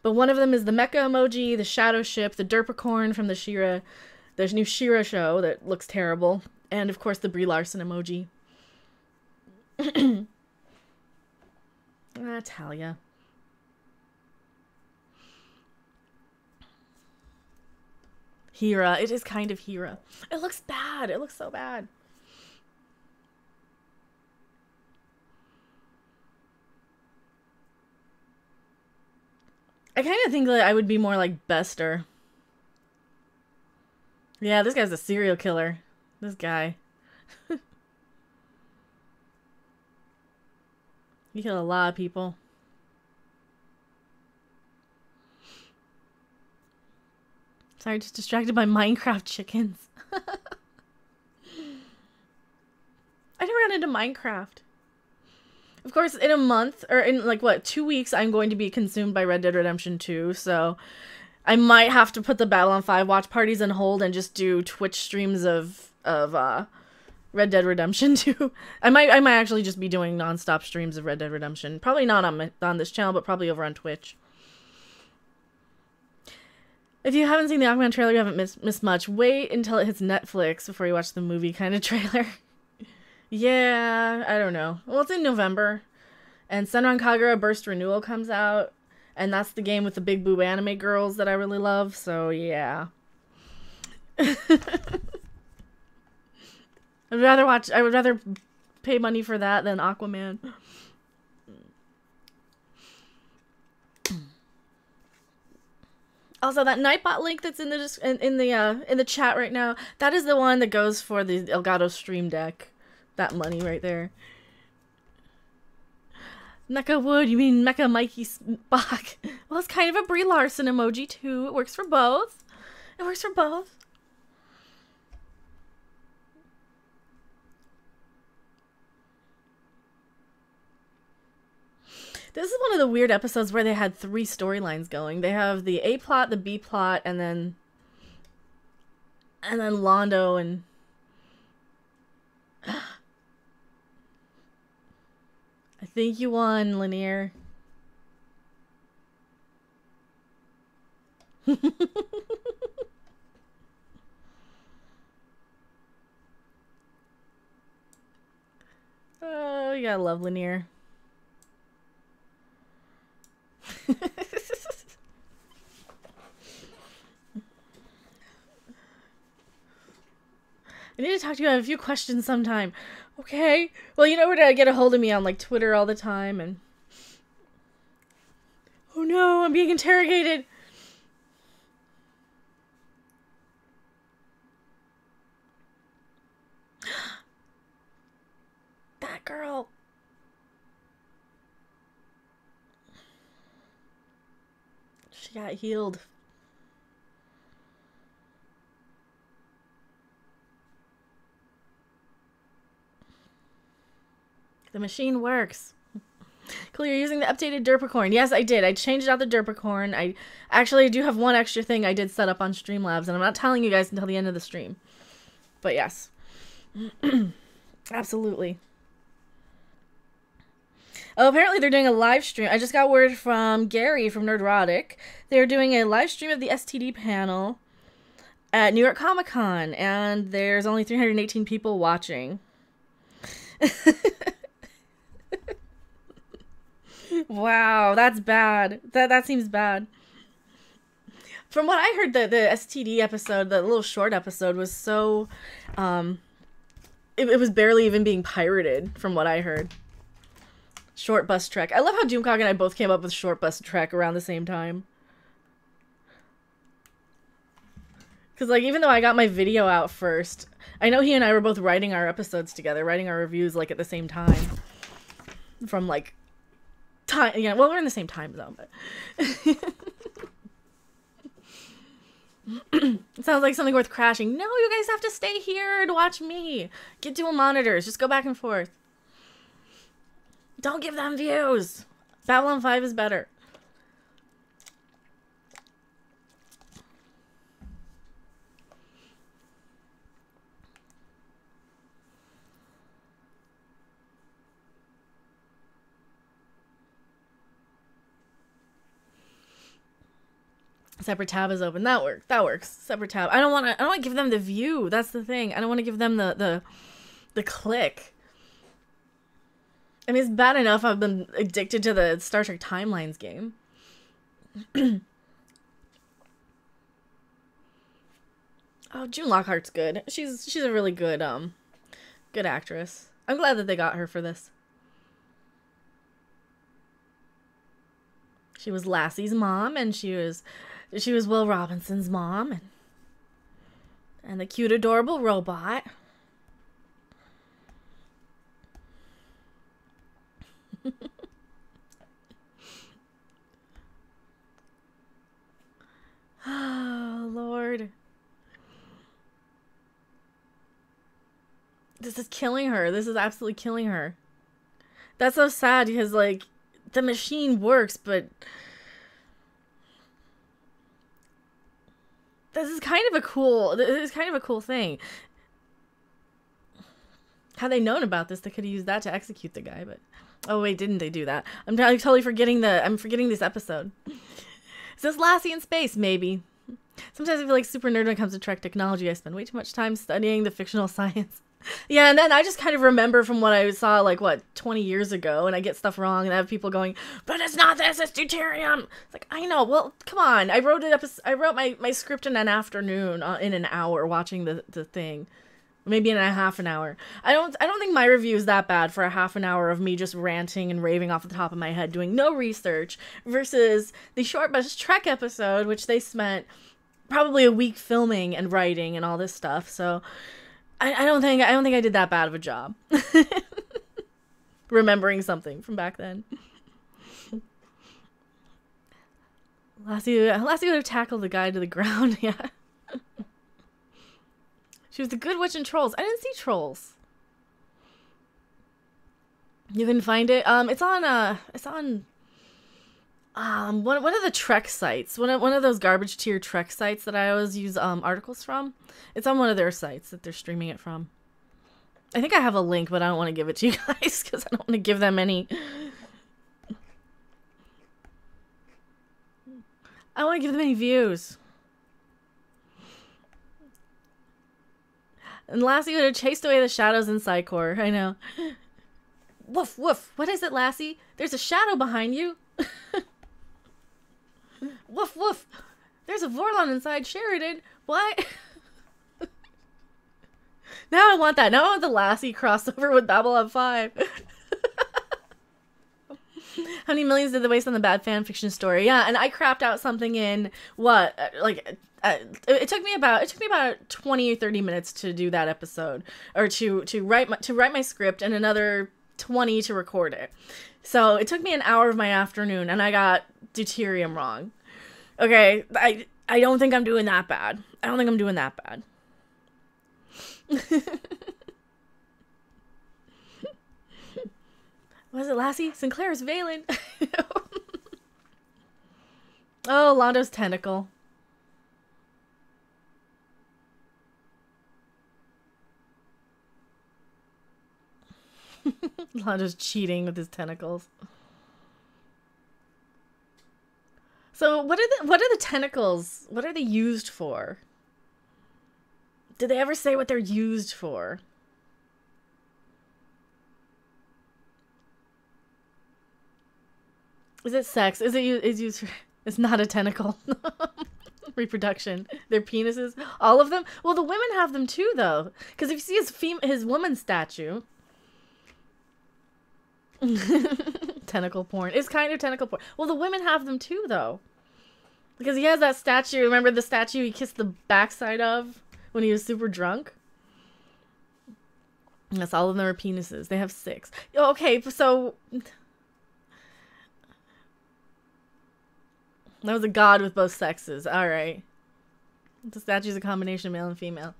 But one of them is the mecha emoji, the shadow ship, the derpicorn from the She-Ra There's a new She-Ra show that looks terrible. And, of course, the Brie Larson emoji. Talia. Hera. It is kind of Hera. It looks bad. It looks so bad. I kind of think that I would be more like Bester. Yeah, this guy's a serial killer. This guy. He killed a lot of people. Sorry, just distracted by Minecraft chickens. I never got into Minecraft. Of course, in a month, or in like, what, 2 weeks, I'm going to be consumed by Red Dead Redemption 2, so I might have to put the Babylon 5 watch parties on hold and just do Twitch streams of Red Dead Redemption 2. I might actually just be doing non-stop streams of Red Dead Redemption. Probably not on this channel, but probably over on Twitch. If you haven't seen the Aquaman trailer, you haven't missed much. Wait until it hits Netflix before you watch the movie kind of trailer. Yeah, I don't know. Well, it's in November. And Senran Kagura Burst Renewal comes out. And that's the game with the big boob anime girls that I really love. So, yeah. I would rather pay money for that than Aquaman. Also, that Nightbot link that's in the chat right now, that is the one that goes for the Elgato Stream Deck. That money right there. Mecha Wood, you mean Mecha Mikey Spock? Well, it's kind of a Brie Larson emoji too. It works for both. It works for both. This is one of the weird episodes where they had 3 storylines going. They have the A plot, the B plot, and then Londo and I think you won, Lanier. Oh, you gotta love Lanier. I need to talk to you. I have a few questions sometime. Okay. Well, you know where to get a hold of me on, like, Twitter all the time, and... Oh no, I'm being interrogated! That girl! She got healed. The machine works. Cool, you're using the updated Derpicorn. Yes, I did. I changed out the Derpicorn. I actually do have one extra thing I did set up on Streamlabs, and I'm not telling you guys until the end of the stream. But yes. Absolutely. Oh, apparently they're doing a live stream. I just got word from Gary from Nerdrotic. They're doing a live stream of the STD panel at New York Comic Con, and there's only 318 people watching. Wow, that's bad. That seems bad. From what I heard, the STD episode, the little short episode, was so... It was barely even being pirated, from what I heard. Short Bus Trek. I love how Doomcock and I both came up with Short Bus Trek around the same time. Because, like, even though I got my video out first, I know he and I were both writing our episodes together, writing our reviews, like, at the same time. From, like... time, yeah, well, we're in the same time zone, but it sounds like something worth crashing. No, you guys have to stay here and watch me. Get dual monitors. Just go back and forth. Don't give them views. Babylon 5 is better. Separate tab is open. That works. That works. Separate tab. I don't want to give them the view. That's the thing. I don't want to give them the click. I mean, it's bad enough I've been addicted to the Star Trek Timelines game. Oh, June Lockhart's good. She's a really good good actress. I'm glad that they got her for this. She was Lassie's mom, and she was Will Robinson's mom, and the cute, adorable robot. Oh, Lord. This is killing her. This is absolutely killing her. That's so sad because, like, the machine works, but this is kind of a cool thing. Had they known about this, they could have used that to execute the guy, but oh wait, didn't they do that? I'm totally forgetting this episode. Is this Lassie in space? Maybe. Sometimes I feel like super nerd when it comes to Trek technology. I spend way too much time studying the fictional science. Yeah, and then I just kind of remember from what I saw, like, 20 years ago, and I get stuff wrong, and I have people going, but it's not this, it's deuterium. It's like, I know, well, come on. I wrote my script in an afternoon, in an hour, watching the thing. Maybe in a half an hour. I don't think my review is that bad for a half an hour of me just ranting and raving off the top of my head, doing no research, versus the Short Bus Trek episode, which they spent probably a week filming and writing and all this stuff, so I don't think I did that bad of a job. Remembering something from back then. Lassie would have tackled the guy to the ground, yeah. She was the good witch in Trolls. I didn't see Trolls. You can find it. It's on one of the Trek sites. One of those garbage tier Trek sites that I always use articles from. It's on one of their sites that they're streaming it from. I think I have a link, but I don't want to give it to you guys because I don't want to give them any. I don't want to give them any views. And Lassie would have chased away the shadows in Psycor. I know. Woof, woof. What is it, Lassie? There's a shadow behind you. Woof, woof. There's a Vorlon inside Sheridan. What? Now I want that. Now I want the Lassie crossover with Babylon 5. How many millions did they waste on the bad fan fiction story? Yeah, and I crapped out something in, what, it took me about 20 or 30 minutes to do that episode, or to write my script, and another 20 to record it. So it took me an hour of my afternoon, and I got deuterium wrong. Okay, I don't think I'm doing that bad. I don't think I'm doing that bad. Was it Lassie? Sinclair's Valen. Oh, Londo's tentacle. Londo's cheating with his tentacles. So what are the tentacles? What are they used for? Did they ever say what they're used for? Is it sex? Is used for... It's not a tentacle. Reproduction. Their penises? All of them? Well, the women have them too, though. Because if you see his woman statue... Tentacle porn. It's kind of tentacle porn. Well, the women have them too, though. Because he has that statue. Remember the statue he kissed the backside of when he was super drunk? Yes, all of them are penises. They have 6. Okay, so... That was a god with both sexes. Alright. The statue's a combination of male and female.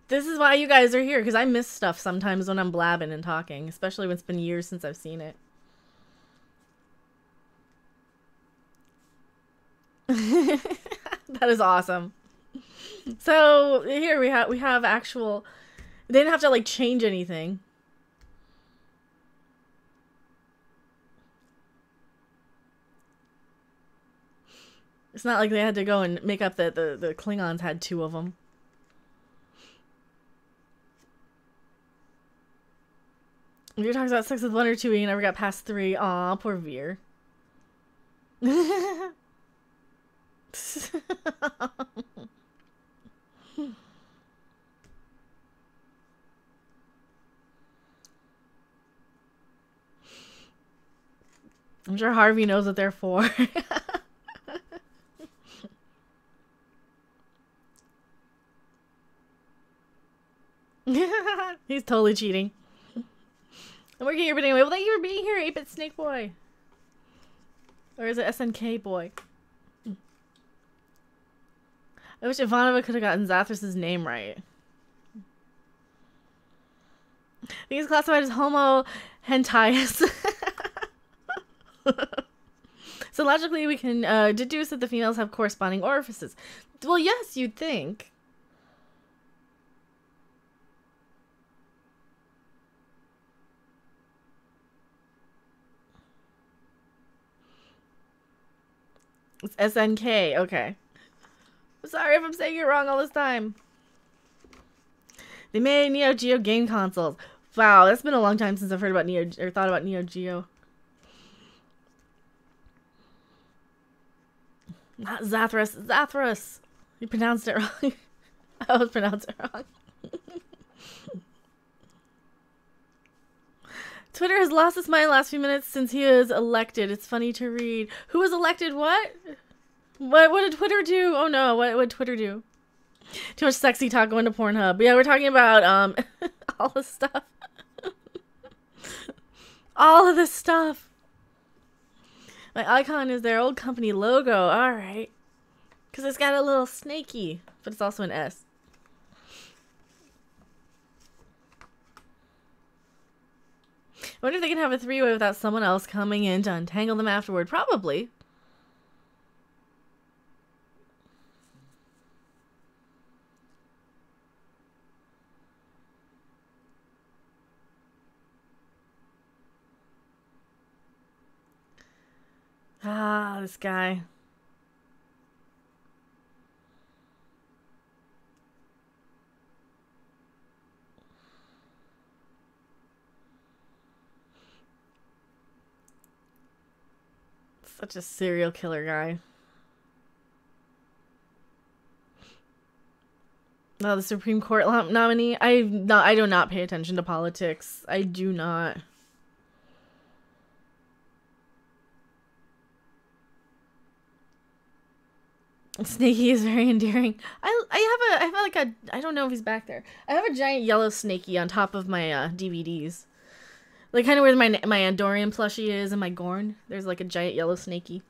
This is why you guys are here, because I miss stuff sometimes when I'm blabbing and talking, especially when it's been years since I've seen it. That is awesome. So here we have actual... They didn't have to like change anything. It's not like they had to go and make up that the Klingons had 2 of them. Veer talks about sex with 1 or 2 and never got past 3. Aw, poor Veer. I'm sure Harvey knows what they're for. He's totally cheating. I'm working here, but anyway, well, thank you for being here, 8-Bit Snake Boy. Or is it SNK Boy? I wish Ivanova could have gotten Zathras's name right. I think he's classified as homo hentai. So logically, we can deduce that the females have corresponding orifices. Well, yes, you'd think. It's SNK, okay. I'm sorry if I'm saying it wrong all this time. They made Neo Geo game consoles. Wow, that's been a long time since I've heard about or thought about Neo Geo. Not Zathras. Zathras! You pronounced it wrong. I always pronounce it wrong. Twitter has lost its mind the last few minutes since he was elected. It's funny to read. Who was elected? What? What did Twitter do? Oh no, what did Twitter do? Too much sexy talk going to Pornhub. But yeah, we're talking about all this stuff. All of this stuff. My icon is their old company logo. Alright. Because it's got a little snaky. But it's also an S. I wonder if they can have a 3-way without someone else coming in to untangle them afterward. Probably. Ah, this guy. Such a serial killer guy. Oh, the Supreme Court nominee. I do not pay attention to politics. I do not. Snakey is very endearing. I have like a, I don't know if he's back there. I have a giant yellow Snakey on top of my DVDs. Like kind of where my Andorian plushie is and my Gorn. There's like a giant yellow Snakey.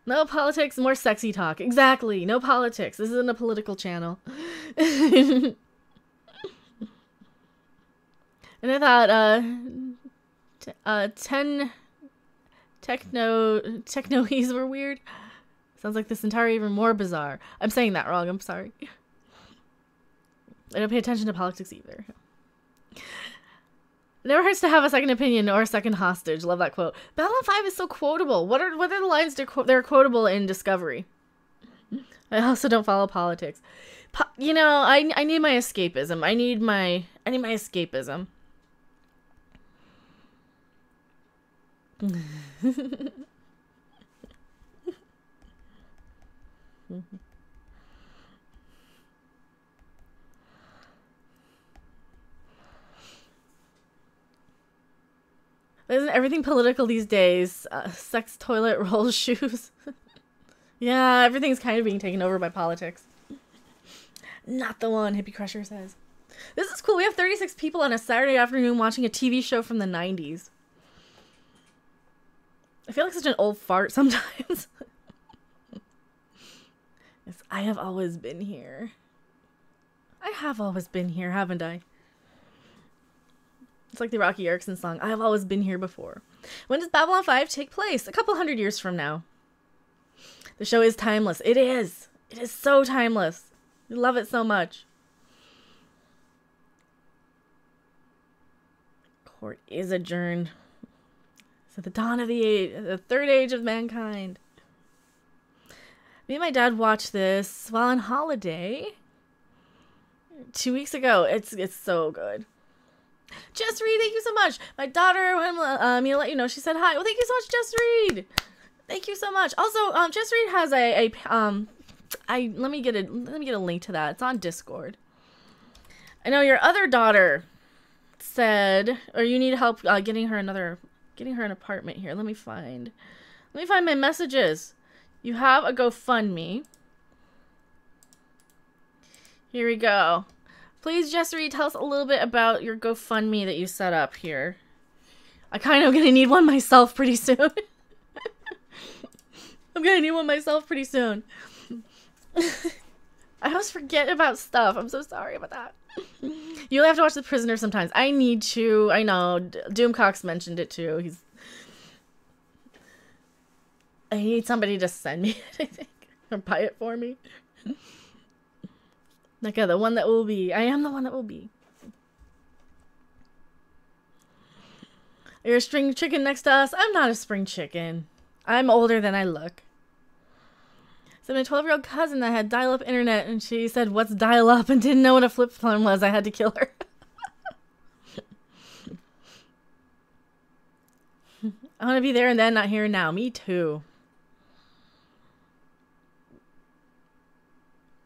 No politics, more sexy talk. Exactly. No politics. This isn't a political channel. And I thought 10 technoes were weird. Sounds like this entire even more bizarre. I'm saying that wrong. I'm sorry. I don't pay attention to politics either. It never hurts to have a second opinion or a second hostage. Love that quote. Babylon 5 is so quotable. What are the lines they're quotable in Discovery? I also don't follow politics. You know, I need my escapism. I need my escapism. Isn't everything political these days? Sex, toilet, rolls, shoes. Yeah, everything's kind of being taken over by politics. Not the one, Hippie Crusher says. This is cool. We have 36 people on a Saturday afternoon watching a TV show from the 90s. I feel like such an old fart sometimes. Yes, I have always been here. I have always been here, haven't I? It's like the Rocky Erickson song, I have always been here before. When does Babylon 5 take place? A couple hundred years from now. The show is timeless. It is. It is so timeless. We love it so much. Court is adjourned. So the dawn of the third age of mankind. Me and my dad watched this while on holiday 2 weeks ago. It's so good. Jess Reed, thank you so much. My daughter, me to let you know, she said hi. Well, thank you so much, Jess Reed. Thank you so much. Also, Jess Reed has let me get a link to that. It's on Discord. I know your other daughter said, or you need help getting her an apartment here. Let me find my messages. You have a GoFundMe. Here we go. Please, Jessery, tell us a little bit about your GoFundMe that you set up here. I kind of gonna need one myself pretty soon. I'm gonna need one myself pretty soon. I always forget about stuff. I'm so sorry about that. You'll have to watch The Prisoner sometimes. I need to. I know. Doomcox mentioned it too. I need somebody to send me it, I think. Or buy it for me. Okay, the one that will be. I am the one that will be. You're a spring chicken next to us? I'm not a spring chicken. I'm older than I look. So my 12-year-old cousin that had dial-up internet, and she said, "What's dial-up?" and didn't know what a flip phone was. I had to kill her. I want to be there and then, not here and now. Me too.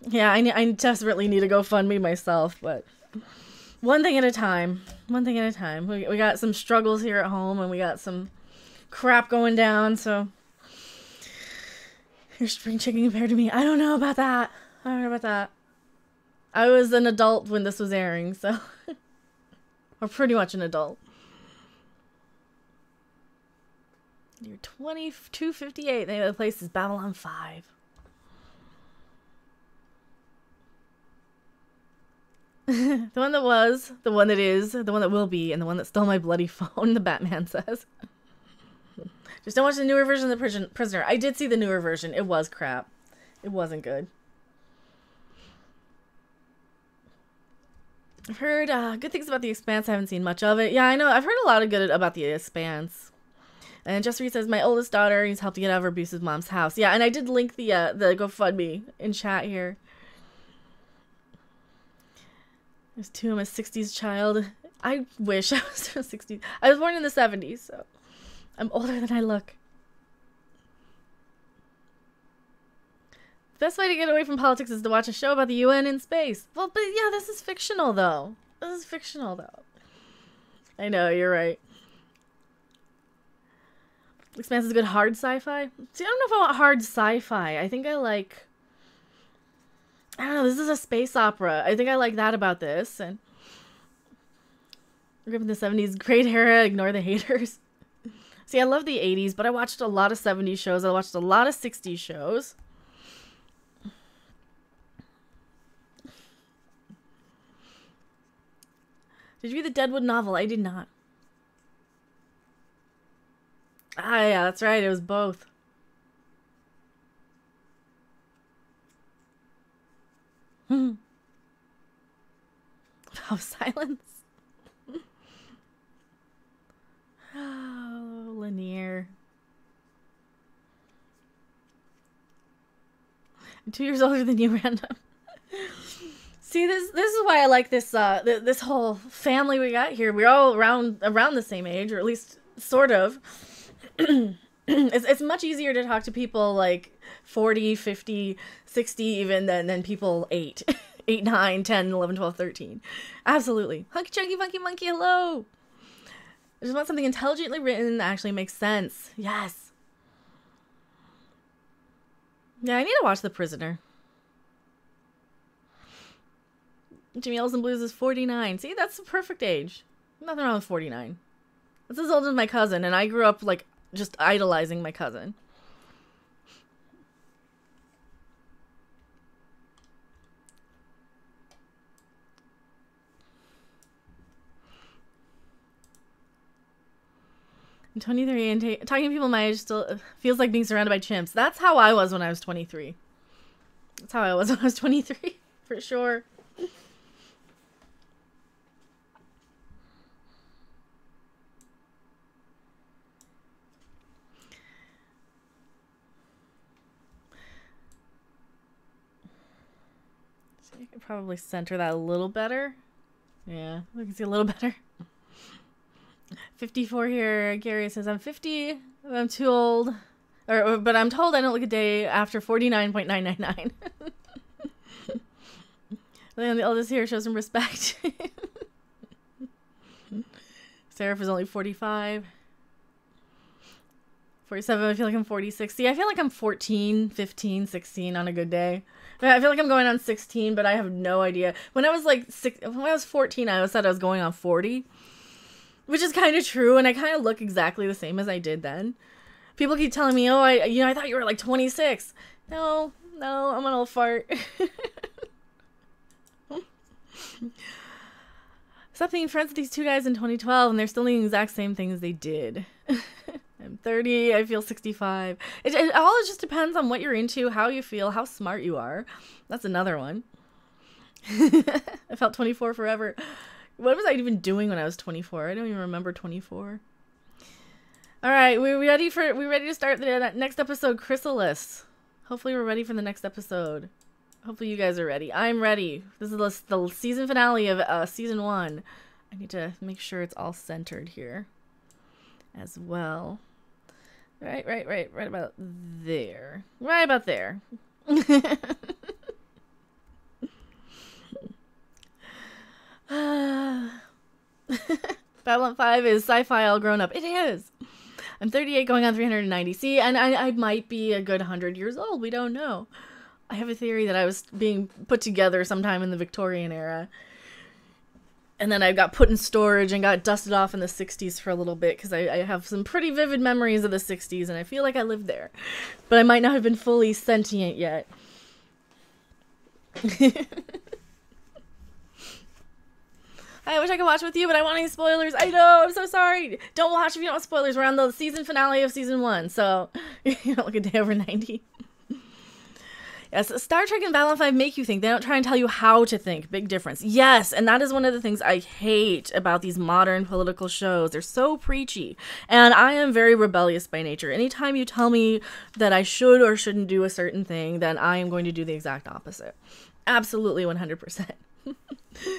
Yeah, I desperately need to GoFundMe myself, but one thing at a time. One thing at a time. We got some struggles here at home, and we got some crap going down, so... You're spring chicken compared to me. I don't know about that. I don't know about that. I was an adult when this was airing, so... or pretty much an adult. You're 2258. The name of the place is Babylon 5. The one that was, the one that is, the one that will be, and the one that stole my bloody phone, the Batman says. Just don't watch the newer version of The Prisoner. I did see the newer version. It was crap. It wasn't good. I've heard good things about The Expanse. I haven't seen much of it. Yeah, I know. I've heard a lot of good about The Expanse. And Just Reed says, my oldest daughter needs help to get out of her abusive mom's house. Yeah, and I did link the GoFundMe in chat here. There's two. I'm a 60s child. I wish I was a 60s. I was born in the 70s, so I'm older than I look. The best way to get away from politics is to watch a show about the UN in space. Well, but yeah, this is fictional, though. This is fictional, though. I know, you're right. Expanse is a good hard sci-fi. See, I don't know if I want hard sci-fi. I think I like... I don't know, this is a space opera. I think I like that about this. And we're in the 70s. Great era, ignore the haters. See, I love the 80s, but I watched a lot of 70s shows. I watched a lot of 60s shows. Did you read the Deadwood novel? I did not. Ah, yeah, that's right. It was both. Oh, silence. Oh, Lanier. I'm 2 years older than you, Random. See, this is why I like this this whole family we got here. We're all around the same age, or at least sort of. It's much easier to talk to people like 40, 50, 60 even than people 8, 9, 10, 11, 12, 13. Absolutely. Hunky Chunky Funky Monkey, hello. I just want something intelligently written that actually makes sense. Yes. Yeah, I need to watch The Prisoner. Jimmy Olsen Blues is 49. See, that's the perfect age. Nothing wrong with 49. That's as old as my cousin, and I grew up, like, just idolizing my cousin. I'm 23, and talking to people my age still feels like being surrounded by chimps. That's how I was when I was 23. That's how I was when I was 23, for sure. I could probably center that a little better. Yeah, we can see a little better. 54 here. Gary says, I'm 50. I'm too old. But I'm told I don't look a day after 49.999. Then the eldest here shows some respect. Seraph is only 45. 47, I feel like I'm 46. See, I feel like I'm 14, 15, 16 on a good day. I feel like I'm going on 16, but I have no idea. When I was like when I was 14, I always thought I was going on 40. Which is kind of true, and I kind of look exactly the same as I did then. People keep telling me, oh, I thought you were like 26. No, I'm an old fart. Stop being friends with these two guys in 2012, and they're still doing the exact same things they did. I'm 30, I feel 65. It all just depends on what you're into, how you feel, how smart you are. That's another one. I felt 24 forever. What was I even doing when I was 24? I don't even remember 24. All right, we ready to start the next episode, Chrysalis. Hopefully we're ready for the next episode. Hopefully you guys are ready. I'm ready. This is the season finale of season 1. I need to make sure it's all centered here as well. Right about there. Right about there. Babylon 5 is sci-fi all grown up. It is. I'm 38 going on 390. See, and I might be a good 100 years old. We don't know. I have a theory that I was being put together sometime in the Victorian era. And then I got put in storage and got dusted off in the 60s for a little bit because I have some pretty vivid memories of the 60s and I feel like I lived there. But I might not have been fully sentient yet. I wish I could watch with you, but I want any spoilers. I know, I'm so sorry. Don't watch if you don't want spoilers. We're on the season finale of season 1, so you don't look a day over 90. Yes, Star Trek and Babylon 5 make you think. They don't try and tell you how to think. Big difference. Yes, and that is one of the things I hate about these modern political shows. They're so preachy. And I am very rebellious by nature. Anytime you tell me that I should or shouldn't do a certain thing, then I am going to do the exact opposite. Absolutely 100%.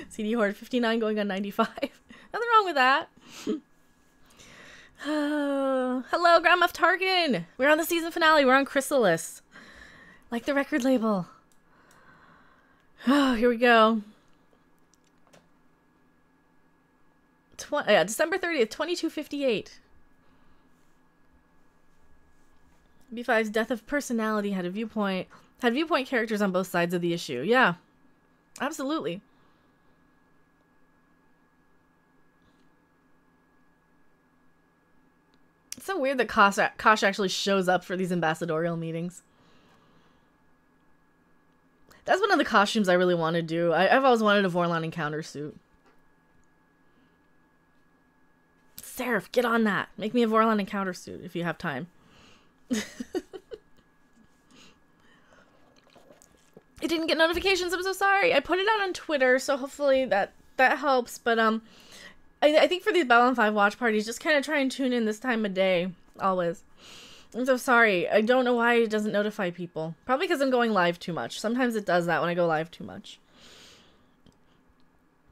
CD Horde 59 going on 95. Nothing wrong with that. Hello, Grandma Tarkin. We're on the season finale. We're on Chrysalis. Like the record label. Oh, here we go. December 30th, 2258. B5's death of personality had viewpoint characters on both sides of the issue. Yeah, absolutely. It's so weird that Kosh actually shows up for these ambassadorial meetings. That's one of the costumes I really want to do. I've always wanted a Vorlon encounter suit. Seraph, get on that. Make me a Vorlon encounter suit if you have time. I didn't get notifications. I'm so sorry. I put it out on Twitter, so hopefully that helps. But I think for these Babylon 5 watch parties, just kind of try and tune in this time of day. Always. I'm so sorry. I don't know why it doesn't notify people. Probably because I'm going live too much. Sometimes it does that when I go live too much.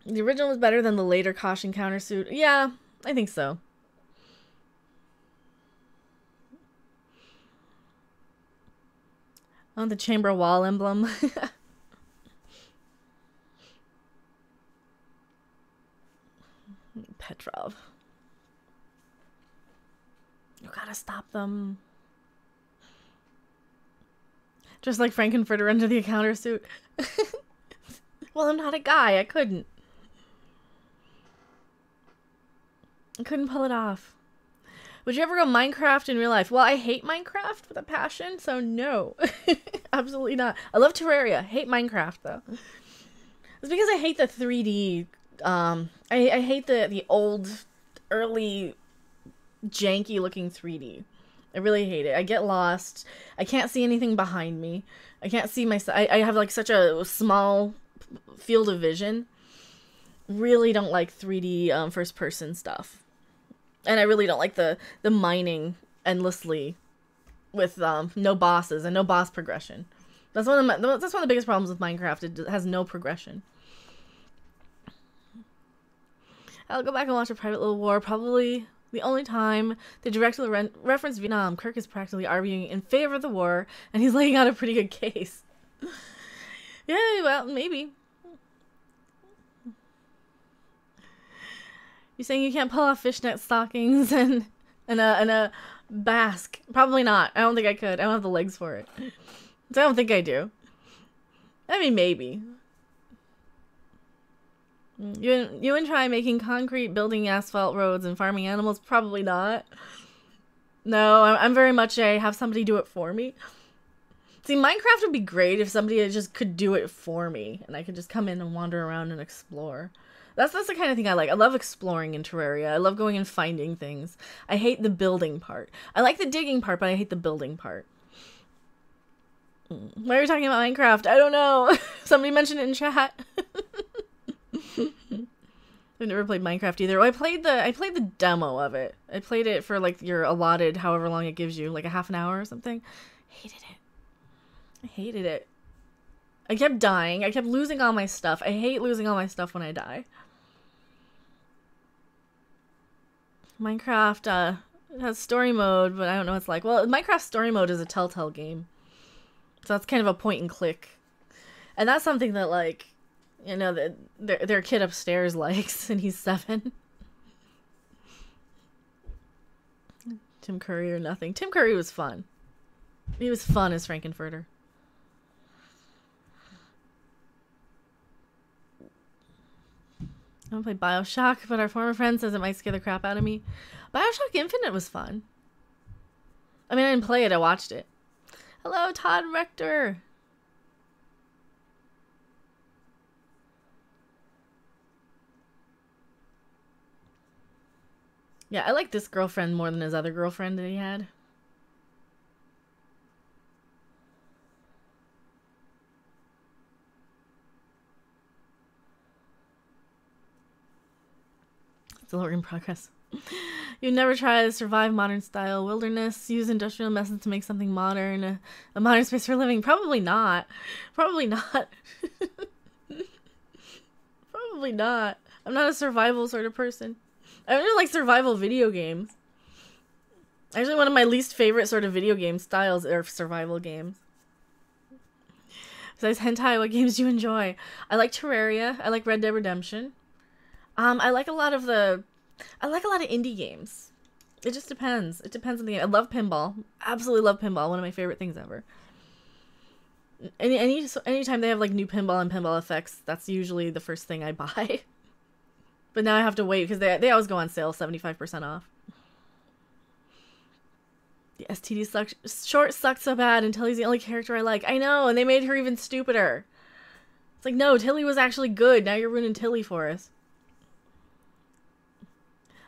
The original was better than the later Caution countersuit. Yeah, I think so. Oh, the chamber wall emblem. Petrov. You gotta stop them. Just like Frankenfurter under the encounter suit. Well, I'm not a guy. I couldn't pull it off. Would you ever go Minecraft in real life? Well, I hate Minecraft with a passion, so no. Absolutely not. I love Terraria. Hate Minecraft, though. It's because I hate the 3D. I hate the old, early, janky-looking 3D. I really hate it. I get lost. I can't see anything behind me. I can't see myself. I have like such a small field of vision. Really don't like 3D first person stuff. And I really don't like the mining endlessly with no bosses and no boss progression. That's one of the biggest problems with Minecraft. It has no progression. I'll go back and watch A Private Little War. Probably the only time they directly reference Vietnam. Kirk is practically arguing in favor of the war, and he's laying out a pretty good case. Yeah, well, maybe. You're saying you can't pull off fishnet stockings and a basque? Probably not. I don't think I could. I don't have the legs for it. So I don't think I do. I mean, maybe. You and try making concrete, building asphalt roads, and farming animals? Probably not. No, I'm very much a have somebody do it for me. See, Minecraft would be great if somebody just could do it for me, and I could just come in and wander around and explore. That's the kind of thing I like. I love exploring in Terraria. I love going and finding things. I hate the building part. I like the digging part, but I hate the building part. Why are we talking about Minecraft? I don't know. Somebody mentioned it in chat. I've never played Minecraft either. Well, I played the demo of it. I played it for like your allotted however long it gives you, like a half an hour or something. Hated it. I hated it. I kept dying. I kept losing all my stuff. I hate losing all my stuff when I die. Minecraft has story mode, but I don't know what it's like. Well, Minecraft story mode is a Telltale game. So that's kind of a point and click. And that's something that, like, you know, their kid upstairs likes, and he's 7. Tim Curry or nothing. Tim Curry was fun. He was fun as Frankenfurter. I want to play Bioshock, but our former friend says it might scare the crap out of me. Bioshock Infinite was fun. I mean, I didn't play it, I watched it. Hello, Todd Rector. Yeah, I like this girlfriend more than his other girlfriend that he had. Still in progress. You never try to survive modern style wilderness, use industrial methods to make something modern, a modern space for living? Probably not. Probably not. Probably not. I'm not a survival sort of person. I really like survival video games. Actually, one of my least favorite sort of video game styles are survival games. Besides hentai, what games do you enjoy? I like Terraria. I like Red Dead Redemption. I like a lot of indie games. It just depends. It depends on the game. I love pinball. Absolutely love pinball. One of my favorite things ever. Anytime they have like new pinball and pinball effects, that's usually the first thing I buy. But now I have to wait because they always go on sale, 75% off. The STD short sucked so bad until he's the only character I like. I know, and they made her even stupider. It's like, no, Tilly was actually good. Now you're ruining Tilly for us.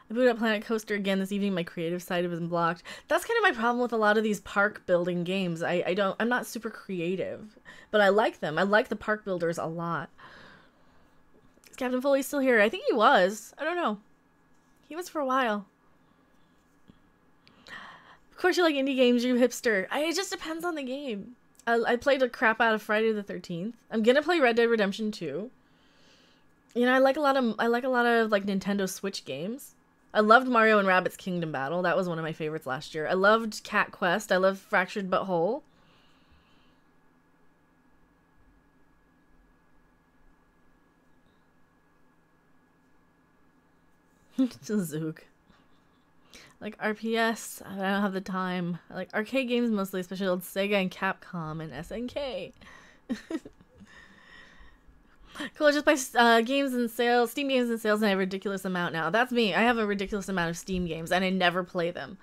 I booted up Planet Coaster again this evening. My creative side was blocked. That's kind of my problem with a lot of these park building games. I'm not super creative, but I like them. I like the park builders a lot. Is Captain Foley still here? I think he was. I don't know. He was for a while. Of course you like indie games, you hipster. It just depends on the game. I played the crap out of Friday the 13th. I'm gonna play Red Dead Redemption 2. You know, I like a lot of like Nintendo Switch games. I loved Mario and Rabbids Kingdom Battle. That was one of my favorites last year. I loved Cat Quest. I loved Fractured But Whole. Zook. Like RPS. I don't have the time. I like arcade games mostly, especially old Sega and Capcom and SNK. Cool, just buy games and sales, Steam games and sales, and I have a ridiculous amount now. That's me. I have a ridiculous amount of Steam games, and I never play them.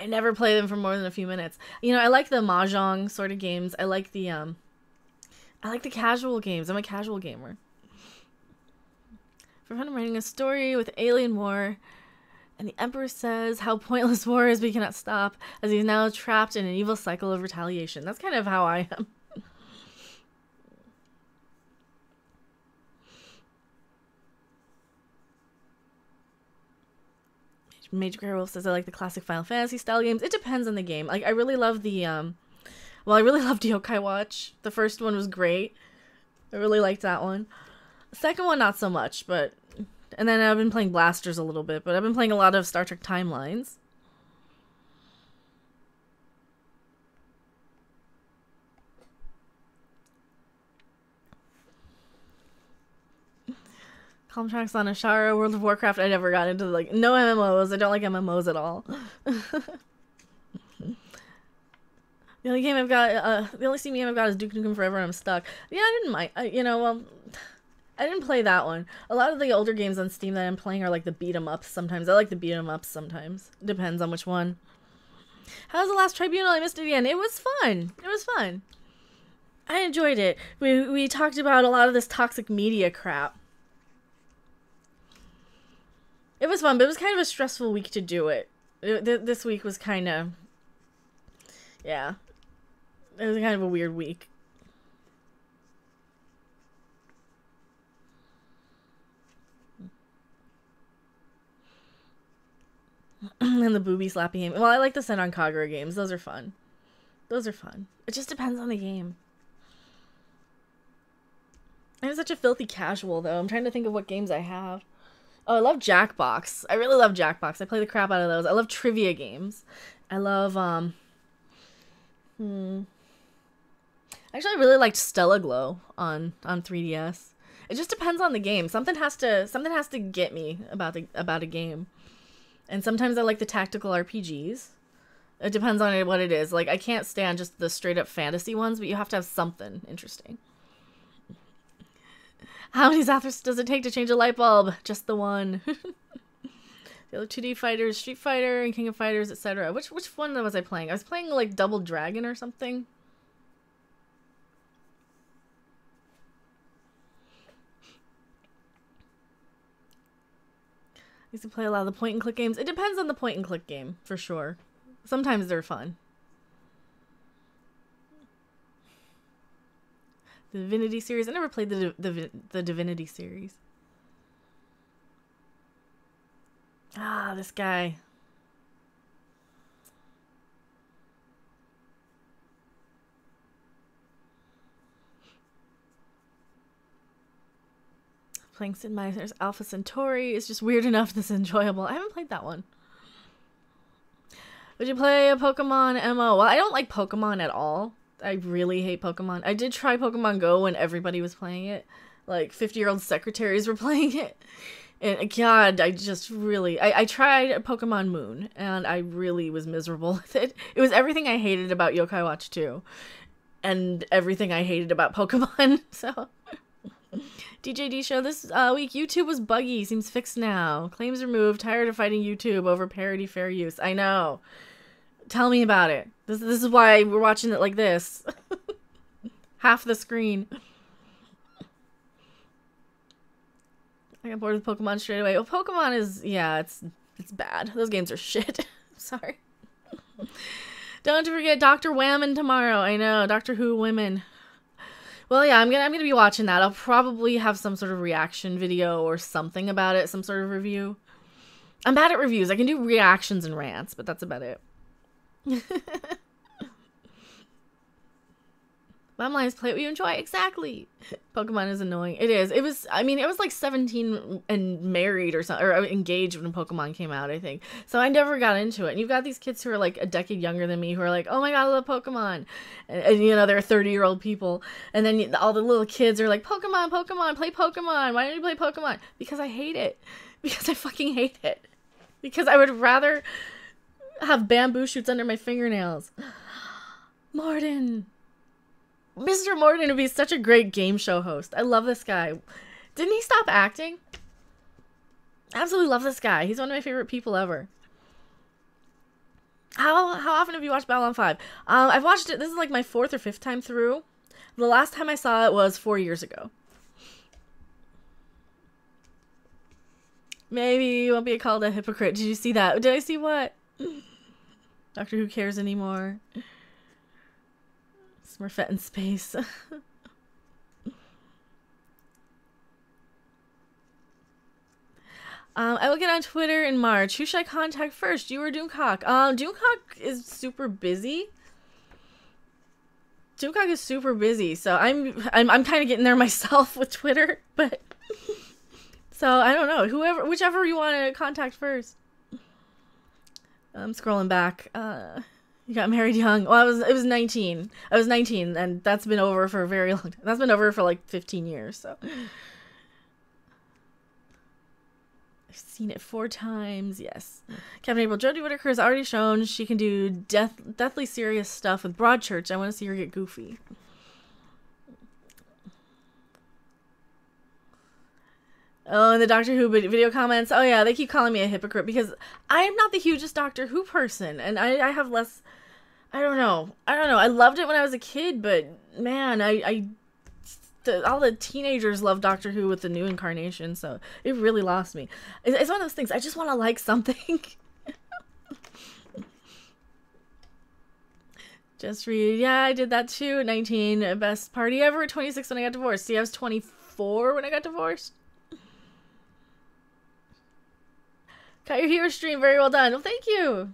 I never play them for more than a few minutes. You know, I like the mahjong sort of games. I like the casual games. I'm a casual gamer. For fun, I'm writing a story with alien war, and the Emperor says how pointless war is, but he cannot stop, as he's now trapped in an evil cycle of retaliation. That's kind of how I am. Major Wolf says I like the classic Final Fantasy style games. It depends on the game. Like I really love the Well, I really loved Yokai Watch. The first one was great. I really liked that one. The second one, not so much, but... And then I've been playing Blasters a little bit, but I've been playing a lot of Star Trek Timelines. Calm Tracks on Ashara, World of Warcraft. I never got into, like, no MMOs. I don't like MMOs at all. The only game I've got, the only Steam game I've got is Duke Nukem Forever, and I'm stuck. Yeah, I didn't mind. I didn't play that one. A lot of the older games on Steam that I'm playing are like the beat 'em ups sometimes. I like the beat 'em ups sometimes. Depends on which one. How's the last Tribunal? I missed it again. It was fun. It was fun. I enjoyed it. We talked about a lot of this toxic media crap. It was fun, but it was kind of a stressful week to do it. This week was kind of... Yeah. It was kind of a weird week. And the booby slappy game. Well, I like the Senran Kagura games. Those are fun. Those are fun. It just depends on the game. I'm such a filthy casual, though. I'm trying to think of what games I have. Oh, I love Jackbox. I really love Jackbox. I play the crap out of those. I love trivia games. I love, Actually, I really liked Stella Glow on 3DS. It just depends on the game. Something has to get me about a game. And sometimes I like the tactical RPGs. It depends on what it is. Like, I can't stand just the straight up fantasy ones, but you have to have something interesting. How many Zathras does it take to change a light bulb? Just the one. The other 2D fighters, Street Fighter and King of Fighters, etc. Which one was I playing? I was playing like Double Dragon or something. I used to play a lot of the point and click games. It depends on the point and click game, for sure. Sometimes they're fun. The Divinity series. I never played the Divinity series. Ah, this guy. Playing Sid Meier's Alpha Centauri is just weird enough that's enjoyable. I haven't played that one. Would you play a Pokemon MO? Well, I don't like Pokemon at all. I really hate Pokemon. I did try Pokemon Go when everybody was playing it. Like, 50-year-old secretaries were playing it. And God, I just really... I tried Pokemon Moon, and I really was miserable with it. It was everything I hated about Yokai Watch 2. And everything I hated about Pokemon, so... DJD show this week. YouTube was buggy. Seems fixed now. Claims removed. Tired of fighting YouTube over parody fair use. I know. Tell me about it. This is why we're watching it like this. Half the screen. I got bored with Pokemon straight away. Well, Pokemon is... Yeah, it's bad. Those games are shit. Sorry. Don't forget Dr. Whammon tomorrow. I know. Doctor Who Women. Well, yeah, I'm gonna be watching that. I'll probably have some sort of reaction video or something about it, some sort of review. I'm bad at reviews. I can do reactions and rants, but that's about it. Bottom line is play what you enjoy. Exactly. Pokemon is annoying. It is. It was like 17 and married or something, or engaged when Pokemon came out, I think. So I never got into it. And you've got these kids who are like a decade younger than me who are like, oh my God, I love Pokemon. And you know, they're 30-year-old people. And then all the little kids are like, Pokemon, play Pokemon. Why don't you play Pokemon? Because I hate it. Because I fucking hate it. Because I would rather have bamboo shoots under my fingernails. Morden. Mr. Morden would be such a great game show host. I love this guy. Didn't he stop acting? Absolutely love this guy. He's one of my favorite people ever. How often have you watched Babylon 5? I've watched it. This is like my 4th or 5th time through. The last time I saw it was 4 years ago. Maybe you won't be called a hypocrite. Did you see that? Did I see what? Doctor Who cares anymore. Smurfette in space. I will get on Twitter in March. Who should I contact first? You or Doomcock? Doomcock is super busy. Doomcock is super busy, so I'm kind of getting there myself with Twitter, but so I don't know. Whichever you want to contact first. I'm scrolling back. You got married young. Well, it was 19. I was 19, and that's been over for a very long time. That's been over for like 15 years, so. I've seen it 4 times, yes. Captain April, Jodie Whittaker has already shown she can do deathly serious stuff with Broadchurch. I want to see her get goofy. Oh, and the Doctor Who video comments. Oh yeah, they keep calling me a hypocrite because I am not the hugest Doctor Who person, and I have less. I don't know. I loved it when I was a kid, but man, all the teenagers love Doctor Who with the new incarnation, so it really lost me. It's one of those things. I just want to like something. Just read. Yeah, I did that too. 19, best party ever. 26 when I got divorced. See, I was 24 when I got divorced. Got your hero stream. Very well done. Well, thank you.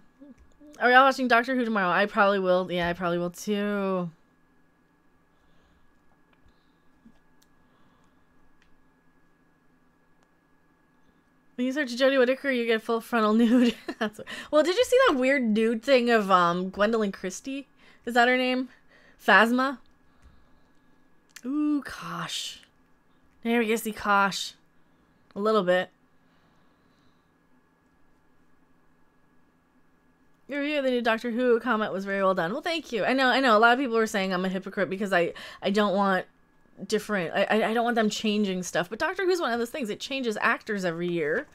Are we all watching Doctor Who tomorrow? I probably will. Yeah, I probably will too. When you search Jodie Whittaker, you get full frontal nude. Well, did you see that weird nude thing of Gwendolyn Christie? Is that her name? Phasma? Ooh, Kosh. There we go, see Kosh. A little bit. Your review of the new Doctor Who comment was very well done. Well, thank you. I know. A lot of people were saying I'm a hypocrite because I don't want different. I don't want them changing stuff. But Doctor Who's one of those things. It changes actors every year.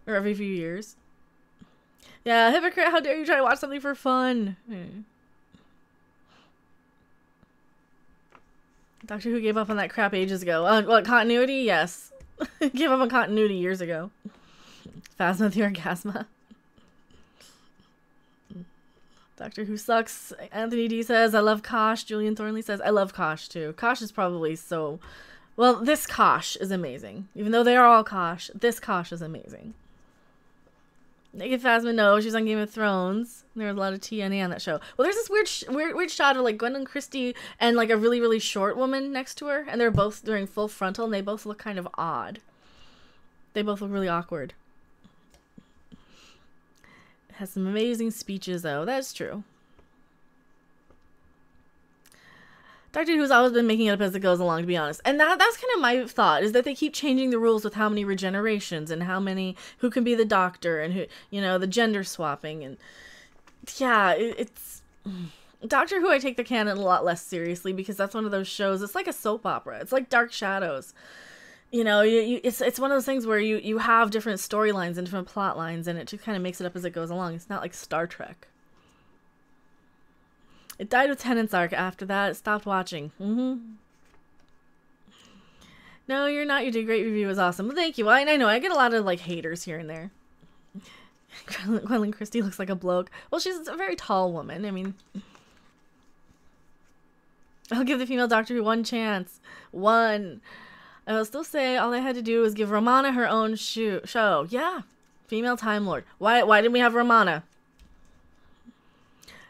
Or every few years. Yeah, hypocrite, how dare you try to watch something for fun? Doctor Who gave up on that crap ages ago. What, continuity? Yes. Gave up on continuity years ago. Phasma the Orgasma. Doctor Who sucks. Anthony D says, I love Kosh. Julian Thornley says, I love Kosh too. Kosh is probably so... Well, this Kosh is amazing. Even though they are all Kosh, this Kosh is amazing. Naked Phasma, no, she's on Game of Thrones. There was a lot of TNA on that show. Well, there's this weird shot of like Gwendolyn Christie and like a really, really short woman next to her. And they're both doing full frontal and they both look kind of odd. They both look really awkward. Has some amazing speeches, though. That's true. Doctor Who's always been making it up as it goes along, to be honest. And that's kind of my thought, is that they keep changing the rules with how many regenerations and who can be the Doctor and who, the gender swapping. And yeah, it's... Doctor Who, I take the canon a lot less seriously because that's one of those shows. It's like a soap opera. It's like Dark Shadows. It's one of those things where you have different storylines and different plot lines, and it just kind of makes it up as it goes along. It's not like Star Trek. It died with Tennant's arc. After that, it stopped watching. No, you're not. You did a great review. It was awesome. Well, thank you. I know. I get a lot of like haters here and there. Gwendolyn Christie looks like a bloke. Well, she's a very tall woman. I mean, I'll give the female Doctor Who one chance. One. I will still say all I had to do was give Romana her own show. Yeah. Female Time Lord. Why didn't we have Romana?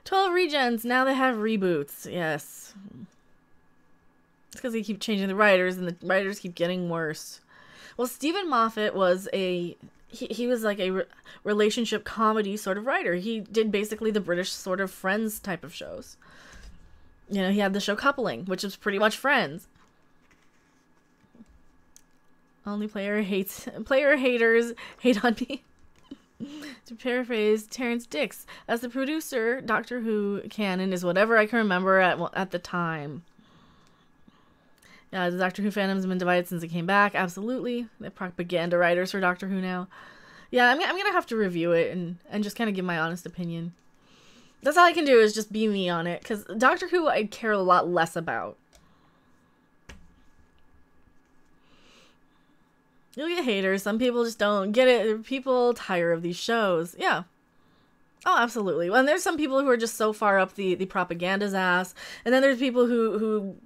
12 regens. Now they have reboots. Yes. It's because they keep changing the writers and the writers keep getting worse. Well, Stephen Moffat was he was like a relationship comedy sort of writer. He did basically the British sort of Friends type of shows. He had the show Coupling, which was pretty much Friends. Only player haters hate on me. To paraphrase Terrence Dix, as the producer, Doctor Who canon is whatever I can remember at the time. Yeah, the Doctor Who fandom's been divided since it came back. Absolutely, the propaganda writers for Doctor Who now. Yeah, I'm gonna have to review it and just kind of give my honest opinion. That's all I can do is just be me on it, because Doctor Who I care a lot less about. You'll get haters. Some people just don't get it. People tire of these shows. Yeah. Oh, absolutely. And there's some people who are just so far up the propaganda's ass. And then there's people who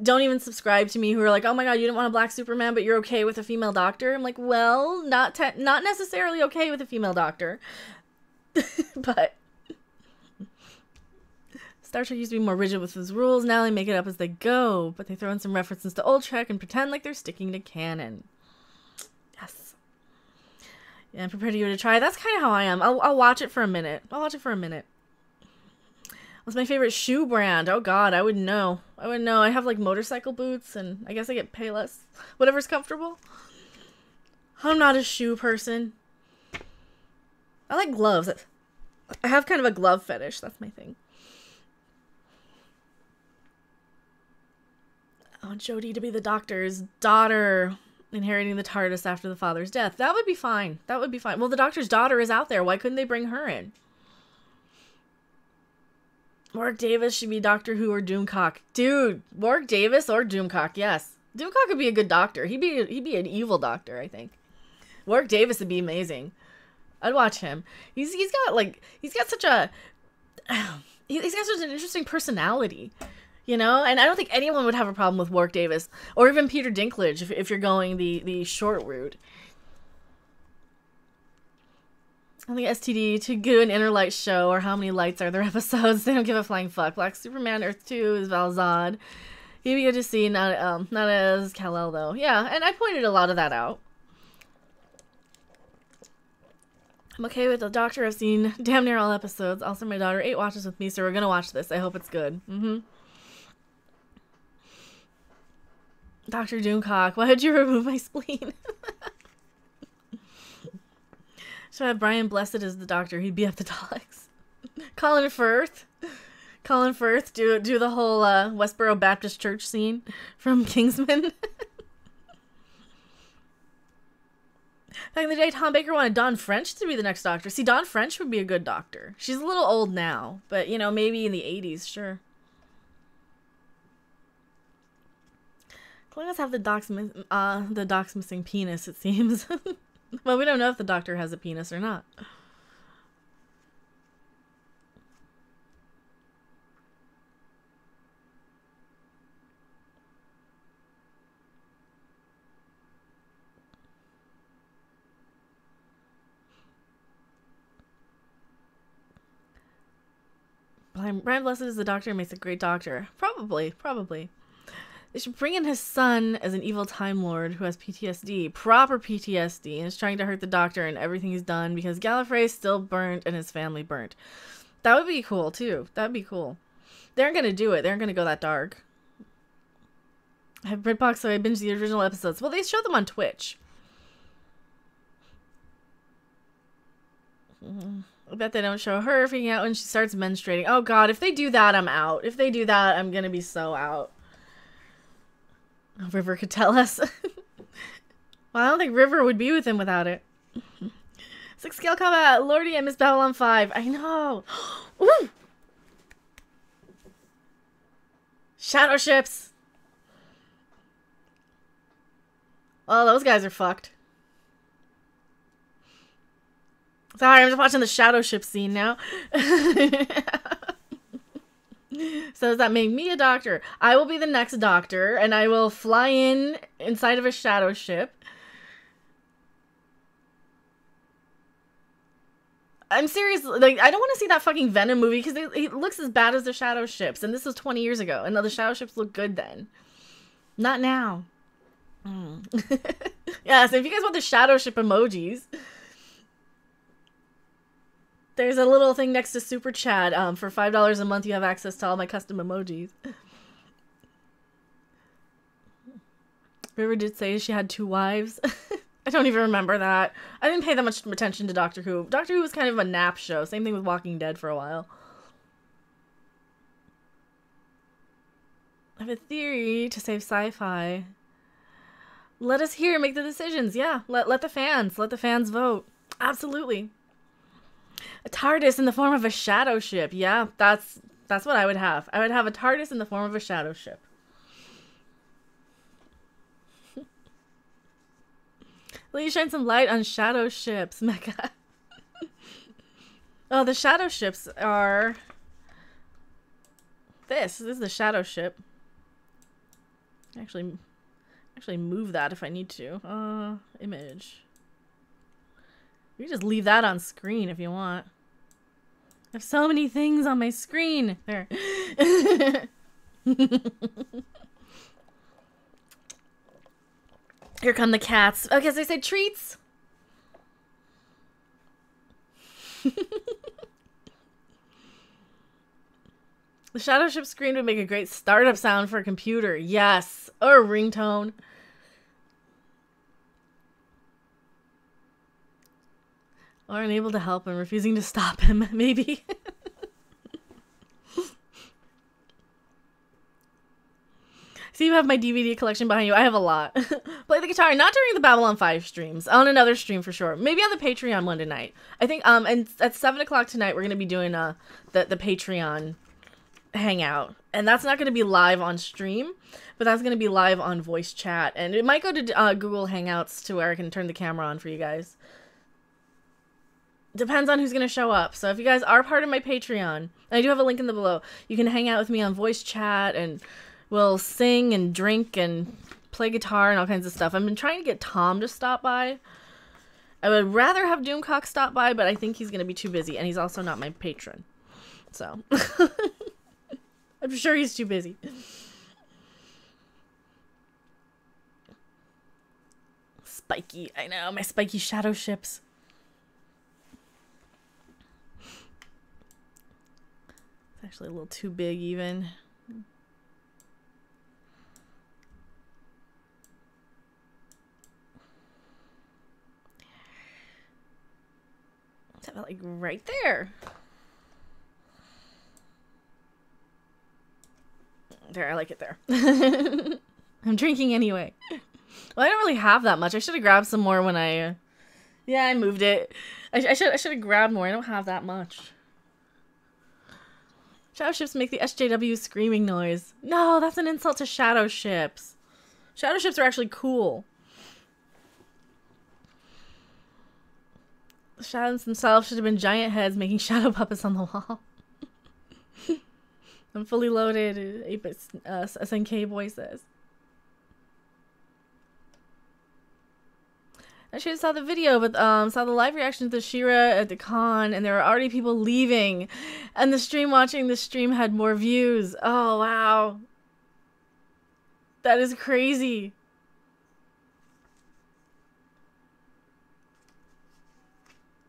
don't even subscribe to me who are like, oh my god, you didn't want a black Superman, but you're okay with a female Doctor. I'm like, well, not necessarily okay with a female Doctor. But Star Trek used to be more rigid with its rules. Now they make it up as they go, but they throw in some references to old Trek and pretend like they're sticking to canon. Yes. Yeah, I'm prepared to give it a try. That's kind of how I am. I'll watch it for a minute. What's my favorite shoe brand? Oh god, I wouldn't know. I have like motorcycle boots, and I guess I get Payless. Whatever's comfortable. I'm not a shoe person. I like gloves. I have kind of a glove fetish. That's my thing. I want Jodie to be the Doctor's daughter, inheriting the TARDIS after the father's death. That would be fine. Well, the Doctor's daughter is out there. Why couldn't they bring her in? Warwick Davis should be Doctor Who or Doomcock. Dude, Warwick Davis or Doomcock, yes. Doomcock would be a good doctor. He'd be an evil doctor, I think. Warwick Davis would be amazing. I'd watch him. He's got such an interesting personality, you know? And I don't think anyone would have a problem with Warwick Davis or even Peter Dinklage if you're going the short route. I think STD to do an Inner Light show, or how many lights are there episodes? They don't give a flying fuck. Black Superman, Earth 2 is Valzad. He'd be good to see, not as Kal-El though. Yeah, and I pointed a lot of that out. I'm okay with the Doctor. I've seen damn near all episodes. Also, my daughter 8 watches with me, so we're gonna watch this. I hope it's good. Dr. Doomcock, why did you remove my spleen? So I have Brian Blessed as the Doctor. He'd be up the Daleks. Colin Firth, do the whole Westboro Baptist Church scene from Kingsman. Back in the day, Tom Baker wanted Dawn French to be the next Doctor. See, Dawn French would be a good Doctor. She's a little old now, but you know, maybe in the 80s, sure. Klingons have the Doc's missing penis, it seems. Well, we don't know if the Doctor has a penis or not. Brian Blessed is the Doctor, makes a great Doctor. Probably. They should bring in his son as an evil Time Lord who has PTSD, proper PTSD, and is trying to hurt the Doctor and everything he's done because Gallifrey is still burnt and his family burnt. That would be cool, too. That'd be cool. They aren't going to do it. They aren't going to go that dark. I have BritBox, so I binged the original episodes. Well, they show them on Twitch. I bet they don't show her freaking out when she starts menstruating. Oh, God, if they do that, I'm out. If they do that, I'm going to be so out. River could tell us. Well, I don't think River would be with him without it. 6 scale combat. Lordy, I miss Babylon 5. I know. Ooh. Shadow ships. Oh, those guys are fucked. Sorry, I'm just watching the shadow ship scene now. So does that make me a Doctor? I will be the next Doctor, and I will fly inside of a shadow ship. I'm serious. Like, I don't want to see that fucking Venom movie because it looks as bad as the shadow ships, and this was 20 years ago, and the shadow ships look good then. Not now. Yeah, so if you guys want the shadow ship emojis, there's a little thing next to Super Chat. For $5 a month, you have access to all my custom emojis. River did say she had 2 wives. I don't even remember that. I didn't pay that much attention to Doctor Who. Doctor Who was kind of a nap show. Same thing with Walking Dead for a while. I have a theory to save sci-fi. Let us hear, make the decisions. Yeah, let the fans vote. Absolutely. A TARDIS in the form of a shadow ship. Yeah, that's what I would have. I would have a TARDIS in the form of a shadow ship. Will you shine some light on shadow ships, Mecha? Oh, the shadow ships are this. This is the shadow ship. Actually move that if I need to. Image. You can just leave that on screen if you want. I have so many things on my screen. There. Here come the cats. Okay, so they say treats. The shadow ship screen would make a great startup sound for a computer. Yes. Or a ringtone. Or unable to help him, refusing to stop him, maybe. So you have my DVD collection behind you. I have a lot. Play the guitar, not during the Babylon 5 streams. On another stream for sure. Maybe on the Patreon one tonight. I think, and at 7 o'clock tonight, we're going to be doing the Patreon hangout. And that's not going to be live on stream, but that's going to be live on voice chat. And it might go to Google Hangouts to where I can turn the camera on for you guys. Depends on who's going to show up. So if you guys are part of my Patreon, and I do have a link in the below, you can hang out with me on voice chat, and we'll sing and drink and play guitar and all kinds of stuff. I've been trying to get Tom to stop by. I would rather have Doomcock stop by, but I think he's going to be too busy, and he's also not my patron. So, I'm sure he's too busy. Spiky, I know, my spiky shadow ships. It's actually a little too big even. Have it like right there. There, I like it there. I'm drinking anyway. Well, I don't really have that much. I should have grabbed some more when I... yeah, I moved it. I should have grabbed more. I don't have that much. Shadow ships make the SJW screaming noise. No, that's an insult to shadow ships. Shadow ships are actually cool. The shadows themselves should have been giant heads making shadow puppets on the wall. I'm fully loaded. 8-bit SNK boy says. I should have saw the video, but saw the live reaction to the Shira at the con, and there were already people leaving, and the stream watching the stream had more views. Oh wow, that is crazy.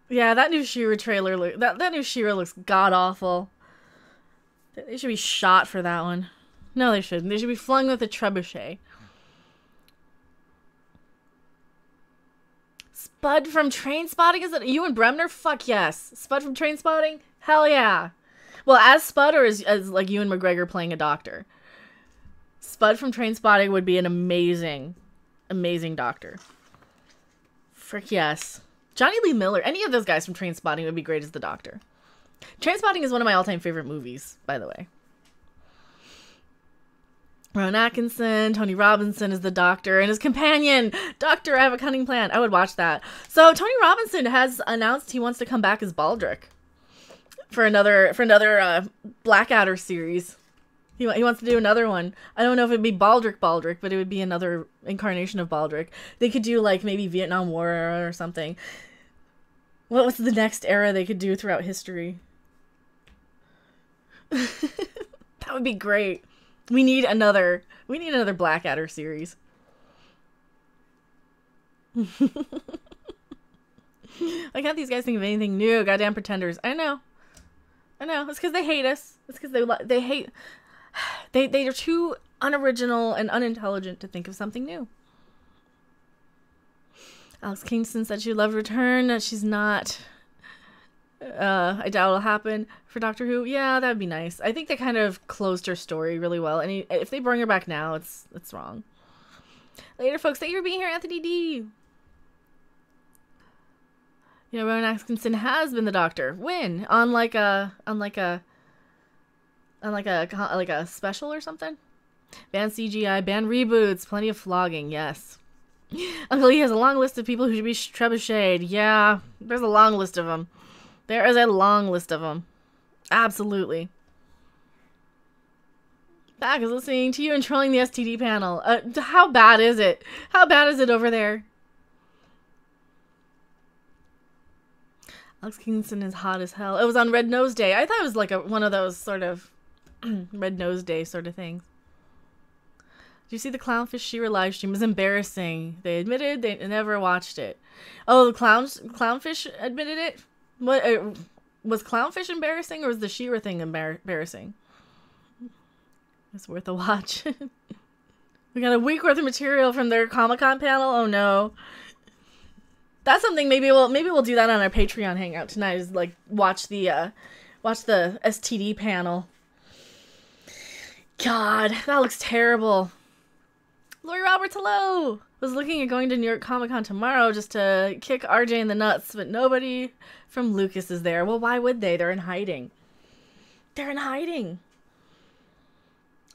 Yeah, that new Shira trailer that new Shira looks god awful. They should be shot for that one. No, they shouldn't. They should be flung with a trebuchet. Spud from Trainspotting? Is it Ewan Bremner? Fuck yes. Spud from Trainspotting? Hell yeah. Well, as Spud or as like Ewan McGregor playing a doctor? Spud from Trainspotting would be an amazing, amazing doctor. Frick yes. Johnny Lee Miller, any of those guys from Trainspotting would be great as the doctor. Trainspotting is one of my all-time favorite movies, by the way. Rowan Atkinson, Tony Robinson is the doctor, and his companion, Doctor, I have a cunning plan. I would watch that. So Tony Robinson has announced he wants to come back as Baldric for another Blackadder series. He wants to do another one. I don't know if it'd be Baldric, but it would be another incarnation of Baldric. They could do like maybe Vietnam War era or something. What's the next era they could do throughout history? That would be great. We need another Blackadder series. Why can't these guys think of anything new? Goddamn pretenders. I know. It's because they hate us. It's because they hate. They are too unoriginal and unintelligent to think of something new. Alex Kingston said she'd love to return. She's not. I doubt it'll happen for Doctor Who. Yeah, that'd be nice. I think they kind of closed her story really well. And if they bring her back now, it's wrong. Later, folks. Thank you for being here, Anthony D. You know, Rowan Atkinson has been the Doctor. When? On like a special or something? Ban CGI, ban reboots, plenty of flogging. Yes. Uncle Lee has a long list of people who should be trebucheted. Yeah, there's a long list of them. There is a long list of them. Absolutely. Back is listening to you and trolling the STD panel. How bad is it? How bad is it over there? Alex Kingston is hot as hell. It was on Red Nose Day. I thought it was like one of those sort of Red Nose Day sort of things. Did you see the Clownfish She-Ra live stream? It was embarrassing. They admitted they never watched it. Oh, the Clownfish admitted it? What was Clownfish embarrassing, or was the She-Ra thing embarrassing? It's worth a watch. We got a week worth of material from their Comic-Con panel. Oh no. That's something maybe we'll do that on our Patreon hangout tonight, is like watch the STD panel. God, that looks terrible. Lori Roberts, hello! Was looking at going to New York Comic Con tomorrow just to kick RJ in the nuts, but nobody from Lucas is there. Well, why would they? They're in hiding. They're in hiding.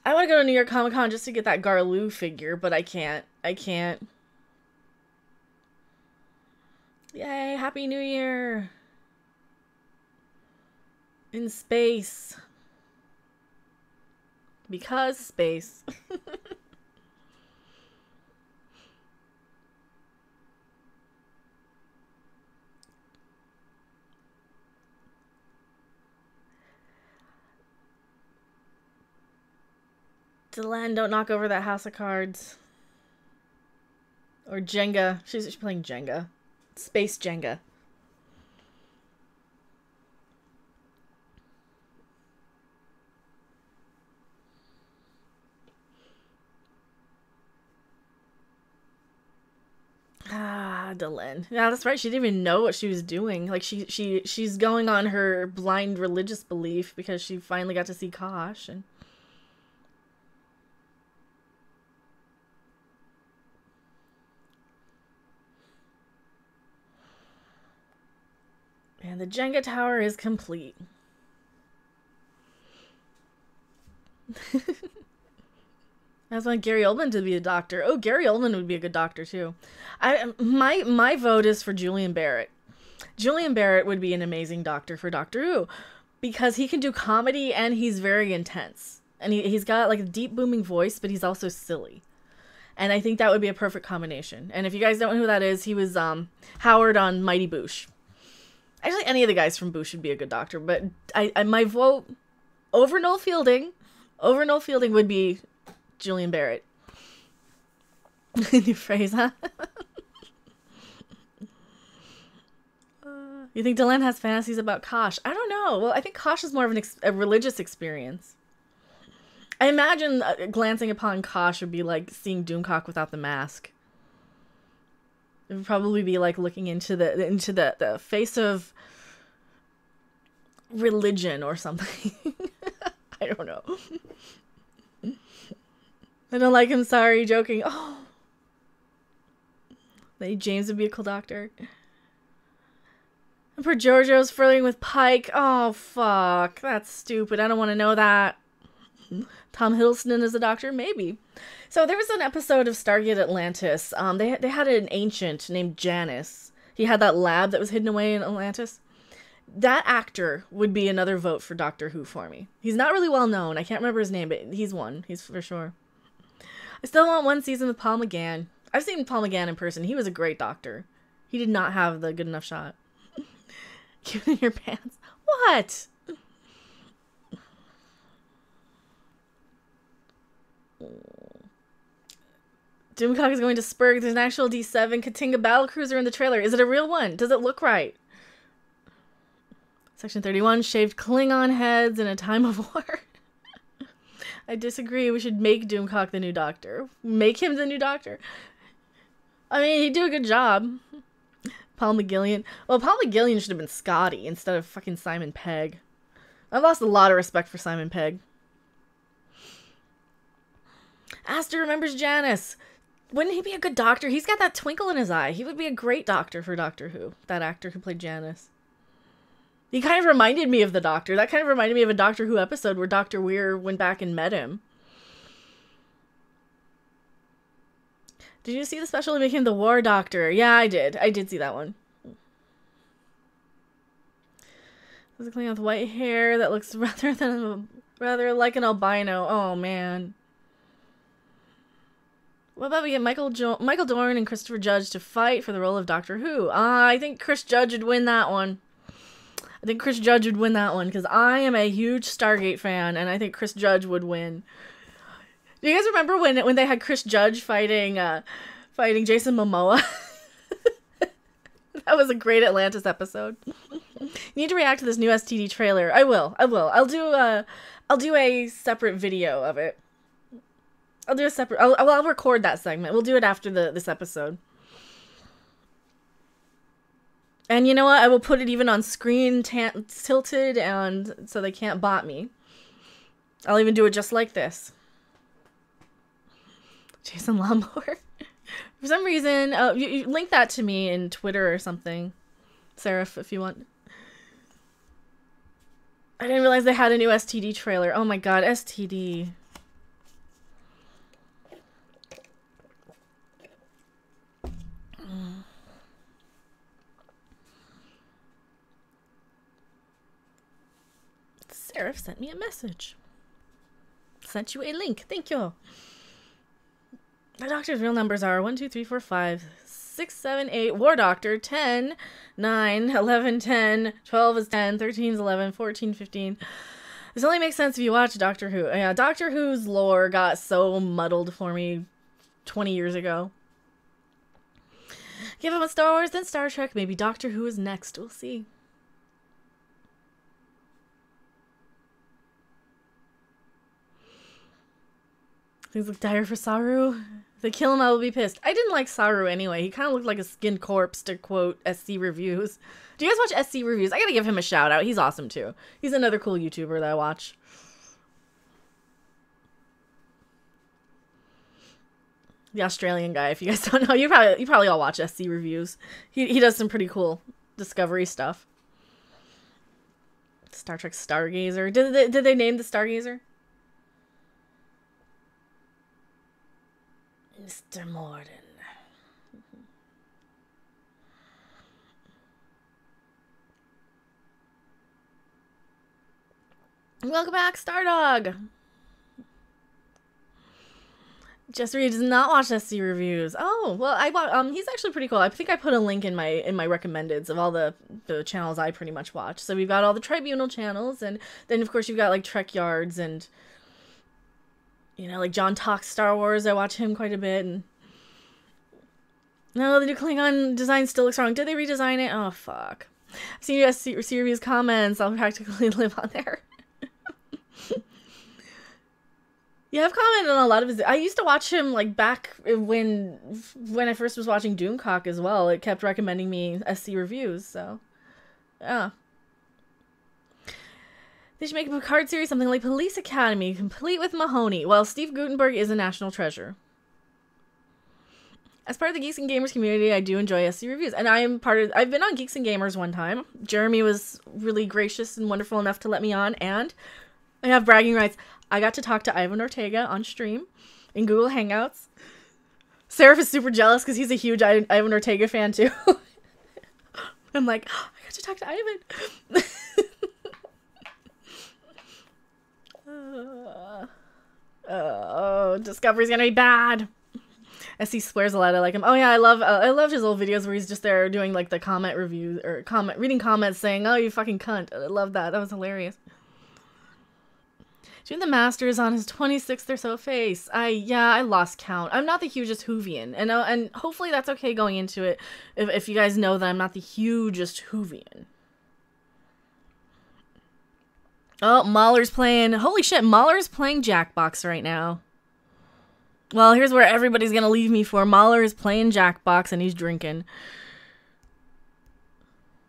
I want to go to New York Comic Con just to get that Garloo figure, but I can't. I can't. Yay, Happy New Year! In space. Because space. Delenn, don't knock over that house of cards. Or Jenga. She's playing Jenga. Space Jenga. Ah, Delenn. Yeah, that's right. She didn't even know what she was doing. Like she's going on her blind religious belief because she finally got to see Kosh and the Jenga tower is complete. I want Gary Oldman to be a doctor. Oh, Gary Oldman would be a good doctor too. My vote is for Julian Barrett. Julian Barrett would be an amazing doctor for Doctor Who because he can do comedy and he's very intense. And he's got like a deep booming voice, but he's also silly. And I think that would be a perfect combination. And if you guys don't know who that is, he was Howard on Mighty Boosh. Actually, any of the guys from Boosh would be a good doctor, but my vote over Noel Fielding would be Julian Barrett. New phrase, huh? You think Delenn has fantasies about Kosh? I don't know. Well, I think Kosh is more of a religious experience. I imagine glancing upon Kosh would be like seeing Doomcock without the mask. It would probably be like looking into the face of religion or something. I don't know. I don't like him, sorry, joking. Oh. Maybe James would be a cool doctor. And poor Giorgio's flirting with Pike. Oh, fuck. That's stupid. I don't want to know that. Tom Hiddleston is a doctor? Maybe. So there was an episode of Stargate Atlantis. They had an ancient named Janus. He had that lab that was hidden away in Atlantis. That actor would be another vote for Doctor Who for me. He's not really well known. I can't remember his name, but he's one. He's for sure. I still want one season with Paul McGann. I've seen Paul McGann in person. He was a great doctor. He did not have the good enough shot. Keep it in your pants. What? Doomcock is going to Spurg. There's an actual D7 Katinga battlecruiser in the trailer. Is it a real one? Does it look right? Section 31, shaved Klingon heads in a time of war. I disagree. We should make Doomcock the new doctor. Make him the new doctor. I mean, he'd do a good job. Paul McGillion. Well, Paul McGillion should have been Scotty instead of fucking Simon Pegg. I've lost a lot of respect for Simon Pegg. Aster remembers Janus. Wouldn't he be a good doctor? He's got that twinkle in his eye. He would be a great doctor for Doctor Who. That actor who played Janus. He kind of reminded me of the Doctor. That kind of reminded me of a Doctor Who episode where Dr. Weir went back and met him. Did you see the special to make him the War Doctor? Yeah, I did. I did see that one. There's a clean with white hair that looks rather like an albino. Oh, man. What about we get Michael Dorn and Christopher Judge to fight for the role of Doctor Who? I think Chris Judge would win that one. I think Chris Judge would win that one because I am a huge Stargate fan, and I think Chris Judge would win. Do you guys remember when they had Chris Judge fighting Jason Momoa? That was a great Atlantis episode. You need to react to this new STD trailer. I will. I'll do a separate video of it. I'll record that segment. We'll do it after this episode. And you know what? I will put it even on screen tilted, and so they can't bot me. I'll even do it just like this. Jason Lawnmower. For some reason, you link that to me in Twitter or something, Seraph, if you want. I didn't realize they had a new STD trailer. Oh my god, STD. Seraph sent me a message. Sent you a link. Thank you. My doctor's real numbers are 1, 2, 3, 4, 5, 6, 7, 8. War Doctor 10, 9, 11, 10, 12 is 10, 13 is 11, 14, 15. This only makes sense if you watch Doctor Who. Yeah, Doctor Who's lore got so muddled for me 20 years ago. Give up on Star Wars, then Star Trek. Maybe Doctor Who is next. We'll see. Things look dire for Saru. If they kill him, I will be pissed. I didn't like Saru anyway. He kind of looked like a skinned corpse, to quote SC Reviews. Do you guys watch SC Reviews? I gotta give him a shout out. He's awesome too. He's another cool YouTuber that I watch. The Australian guy, if you guys don't know. You probably all watch SC Reviews. He does some pretty cool Discovery stuff. Star Trek Stargazer. Did they name the Stargazer? Mr. Morden. Welcome back, Stardog. Jess Reed does not watch SC Reviews. Oh, well, he's actually pretty cool. I think I put a link in my recommendeds of all the channels I pretty much watch. So we've got all the Tribunal channels, and then of course you've got like Trek Yards and, you know, like John Talks Star Wars. I watch him quite a bit. And no, the new Klingon design still looks wrong. Did they redesign it? Oh, fuck. I've seen you SC Reviews comments. I'll practically live on there. Yeah, I've commented on a lot of his. I used to watch him like back when I first was watching Doomcock as well. It kept recommending me SC Reviews, so yeah. They should make a Picard series, something like Police Academy, complete with Mahoney. Well, Steve Guttenberg is a national treasure. As part of the Geeks and Gamers community, I do enjoy SC Reviews, and I've been on Geeks and Gamers one time. Jeremy was really gracious and wonderful enough to let me on, and I have bragging rights. I got to talk to Ivan Ortega on stream in Google Hangouts. Seraph is super jealous because he's a huge Ivan Ortega fan too. I'm like, oh, I got to talk to Ivan. Discovery's gonna be bad. SC swears a lot. I like him. Oh yeah, I love his old videos where he's just there doing like the comment reviews or reading comments saying, "Oh, you fucking cunt." I love that. That was hilarious. Doing the Masters on his 26th or so face. I lost count. I'm not the hugest Whovian, and hopefully that's okay going into it. If you guys know that I'm not the hugest Whovian. Oh, Mahler's playing. Holy shit, Mahler's playing Jackbox right now. Well, here's where everybody's gonna leave me for. Mahler is playing Jackbox and he's drinking.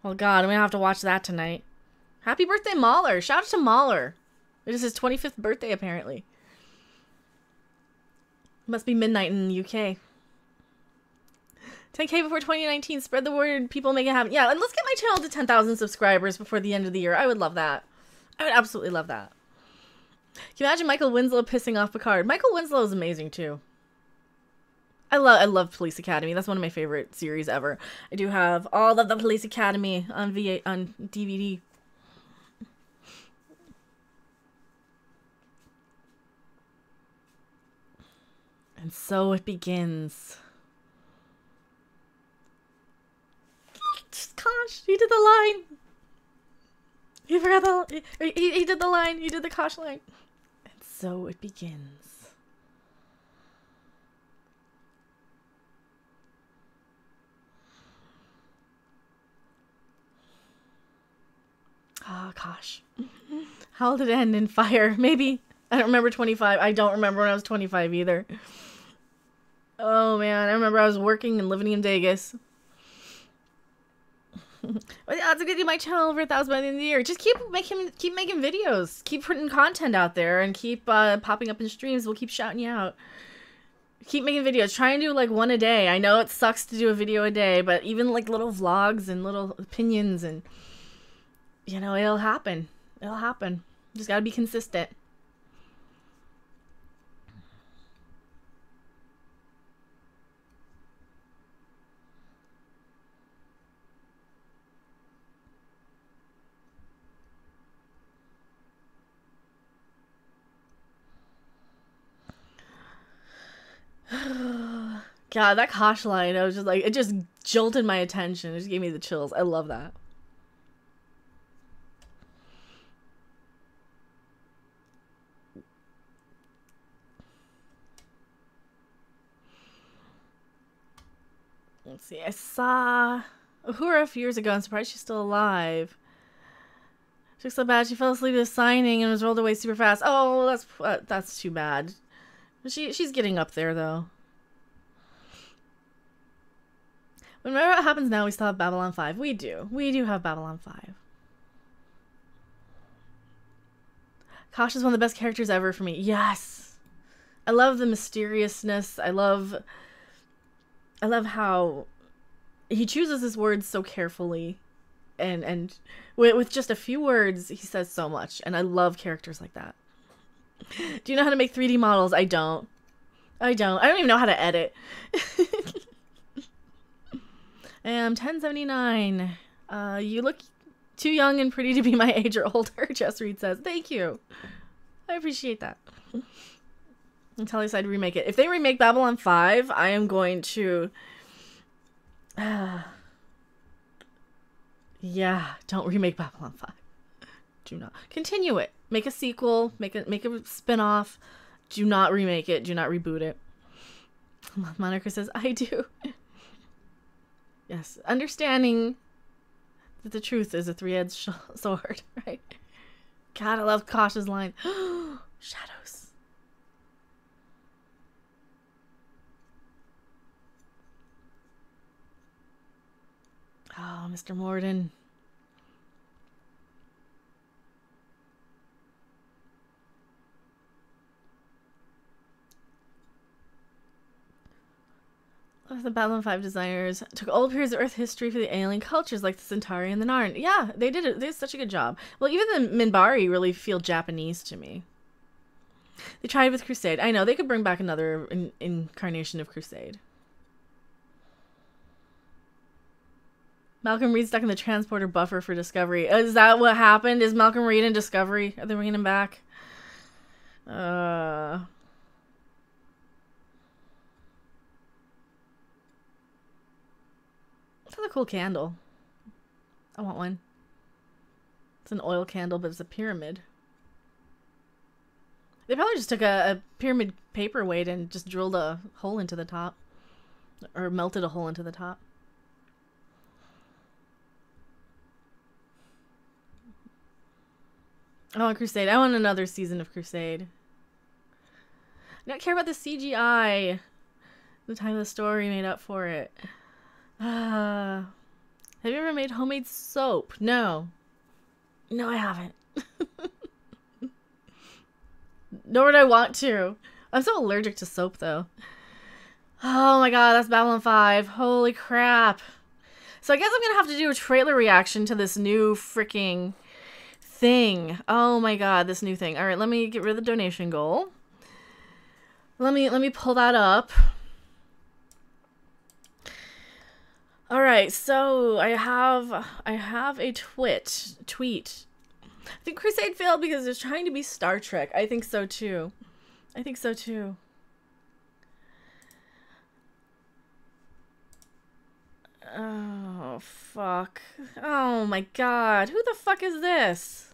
Oh god, I'm gonna have to watch that tonight. Happy birthday, Mahler! Shout out to Mahler. It is his 25th birthday, apparently. Must be midnight in the UK. 10K before 2019. Spread the word. People make it happen. Yeah, and let's get my channel to 10,000 subscribers before the end of the year. I would love that. I would absolutely love that. Can you imagine Michael Winslow pissing off Picard? Michael Winslow is amazing, too. I love Police Academy. That's one of my favorite series ever. I do have all of the Police Academy on DVD. And so it begins. Gosh, he did the line. He forgot he did the line. He did the Kosh line. And so it begins. Ah, Kosh. How did it end in fire? Maybe. I don't remember 25. I don't remember when I was 25 either. Oh man, I remember I was working and living in Vegas. Yeah, it's gonna do my channel over 1,000 by the end of the year. Just keep making videos, keep putting content out there, and keep popping up in streams. We'll keep shouting you out. Keep making videos. Try and do like one a day. I know it sucks to do a video a day, but even like little vlogs and little opinions, and you know, it'll happen. It'll happen. Just gotta be consistent. God, that Kosh line, I was just like, it just jolted my attention. It just gave me the chills. I love that. Let's see. I saw Uhura a few years ago. I'm surprised she's still alive. She looks so bad. She fell asleep at a signing and was rolled away super fast. Oh, that's too bad. She's getting up there though. Whenever it happens now, we still have Babylon 5. We do. We do have Babylon 5. Kosh is one of the best characters ever for me. Yes. I love the mysteriousness. I love how he chooses his words so carefully. And with just a few words, he says so much. And I love characters like that. Do you know how to make 3D models? I don't. I don't even know how to edit. I am 1079. You look too young and pretty to be my age or older, Jess Reed says. Thank you. I appreciate that. Until I decide to remake it. If they remake Babylon 5, I am going to... yeah, don't remake Babylon 5. Do not. Continue it. Make a sequel. Make a spin-off. Do not remake it. Do not reboot it. Monica says, I do. Yes. Understanding that the truth is a three-edged sword, right? God, I love Kosh's line. Shadows. Oh, Mr. Morden. The Babylon 5 designers took old periods of Earth history for the alien cultures like the Centauri and the Narn. Yeah, they did it. They did such a good job. Well, even the Minbari really feel Japanese to me. They tried with Crusade. I know, they could bring back another incarnation of Crusade. Malcolm Reed stuck in the transporter buffer for Discovery. Is that what happened? Is Malcolm Reed in Discovery? Are they bringing him back? That's a cool candle. I want one. It's an oil candle, but it's a pyramid. They probably just took a pyramid paperweight and just drilled a hole into the top. Or melted a hole into the top. Oh, Crusade. I want another season of Crusade. I don't care about the CGI. The time of the story made up for it. Have you ever made homemade soap? No. No, I haven't. Nor would I want to. I'm so allergic to soap, though. Oh my god, that's Babylon 5. Holy crap. So I guess I'm gonna have to do a trailer reaction to this new freaking thing. Oh my god, this new thing. Alright, let me get rid of the donation goal. Let me pull that up. All right, so I have a tweet. I think Crusade failed because it's trying to be Star Trek. I think so too. I think so too. Oh, Oh, fuck. Oh my god. Who the fuck is this?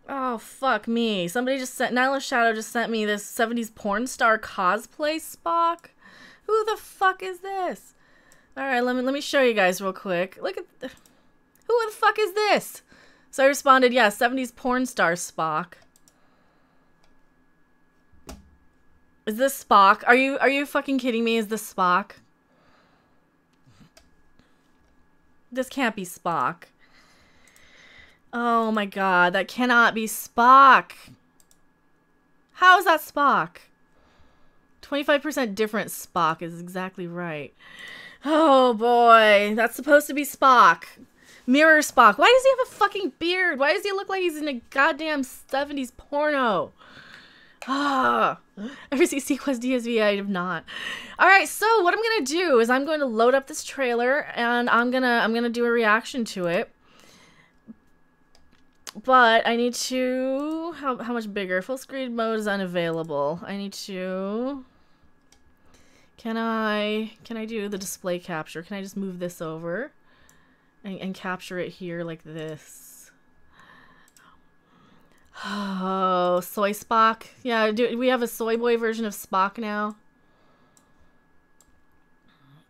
Oh, fuck me. Somebody just sent... Nyla Shadow just sent me this 70s porn star cosplay Spock. Who the fuck is this? Alright, let me show you guys real quick. Look at... Who the fuck is this? So I responded, yeah, 70s porn star Spock. Is this Spock? Are you fucking kidding me? Is this Spock? This can't be Spock. Oh my god, that cannot be Spock. How is that Spock? 25% different Spock is exactly right. Oh boy, that's supposed to be Spock. Mirror Spock. Why does he have a fucking beard? Why does he look like he's in a goddamn 70s porno? Ah, ever see Sequest DSV? I have not. All right, so what I'm gonna do is I'm going to load up this trailer and I'm gonna do a reaction to it. But I need to how much bigger? Full screen mode is unavailable. I need to. Can I do the display capture? Can I just move this over and capture it here like this? Oh, soy Spock. Yeah, do we have a soy boy version of Spock now?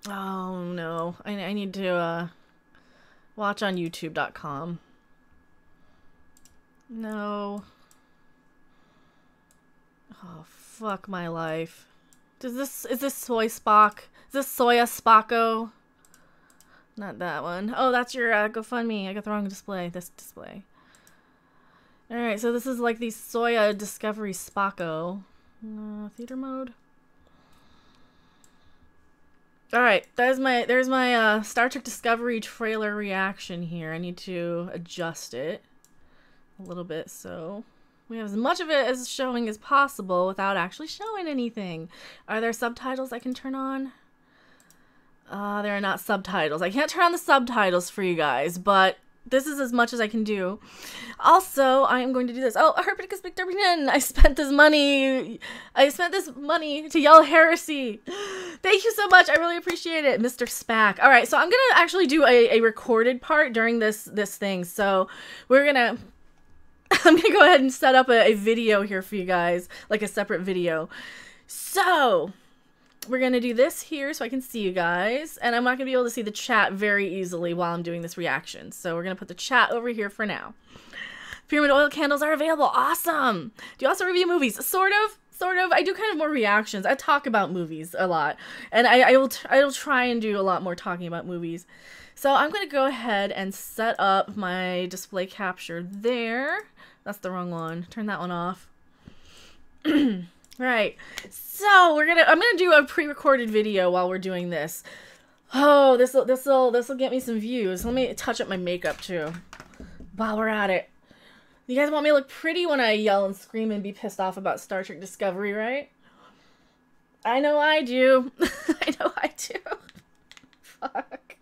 Oh no, I need to watch on YouTube.com. No. Oh, fuck my life. Is this soy Spock? Is this Soya Spocko? Not that one. Oh, that's your GoFundMe. I got the wrong display. This display. Alright, so this is like the Soya Discovery Spocko. Theater mode. Alright, there's my Star Trek Discovery trailer reaction here. I need to adjust it a little bit so we have as much of it as showing as possible without actually showing anything. Are there subtitles I can turn on? There are not subtitles. I can't turn on the subtitles for you guys, but this is as much as I can do. Also, I am going to do this. Oh, Herpeticus Victorian! I spent this money to yell heresy. Thank you so much. I really appreciate it, Mr. Spack. All right, so I'm gonna actually do a recorded part during this thing. So I'm gonna go ahead and set up a video here for you guys, like a separate video. So we're gonna do this here so I can see you guys, and I'm not gonna be able to see the chat very easily while I'm doing this reaction. So we're gonna put the chat over here for now. Pyramid oil candles are available. Awesome. Do you also review movies? Sort of. I do kind of more reactions. I talk about movies a lot, and I will try and do a lot more talking about movies. So I'm gonna go ahead and set up my display capture there. That's the wrong one. Turn that one off. Right. So I'm gonna do a pre-recorded video while we're doing this. Oh, this'll get me some views. Let me touch up my makeup too while we're at it. You guys want me to look pretty when I yell and scream and be pissed off about Star Trek Discovery, right? I know I do. I know I do. Fuck.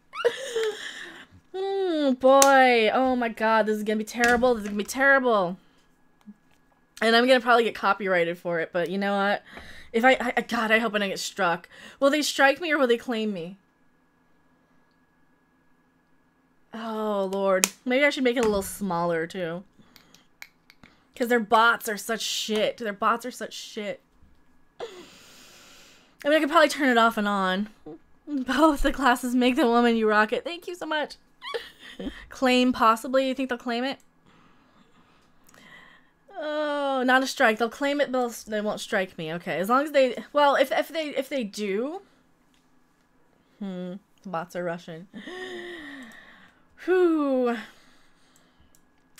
Boy. Oh my god, this is gonna be terrible. This is gonna be terrible. And I'm gonna probably get copyrighted for it, but you know what? If God, I hope I don't get struck. Will they strike me or will they claim me? Oh, Lord. Maybe I should make it a little smaller, too. Because their bots are such shit. Their bots are such shit. I mean, I could probably turn it off and on. Both the classes make the woman you rock it. Thank you so much. Claim, possibly. You think they'll claim it? Oh, not a strike. They'll claim it, but they won't strike me. Okay, as long as they... Well, if they do... The bots are Russian. Whew.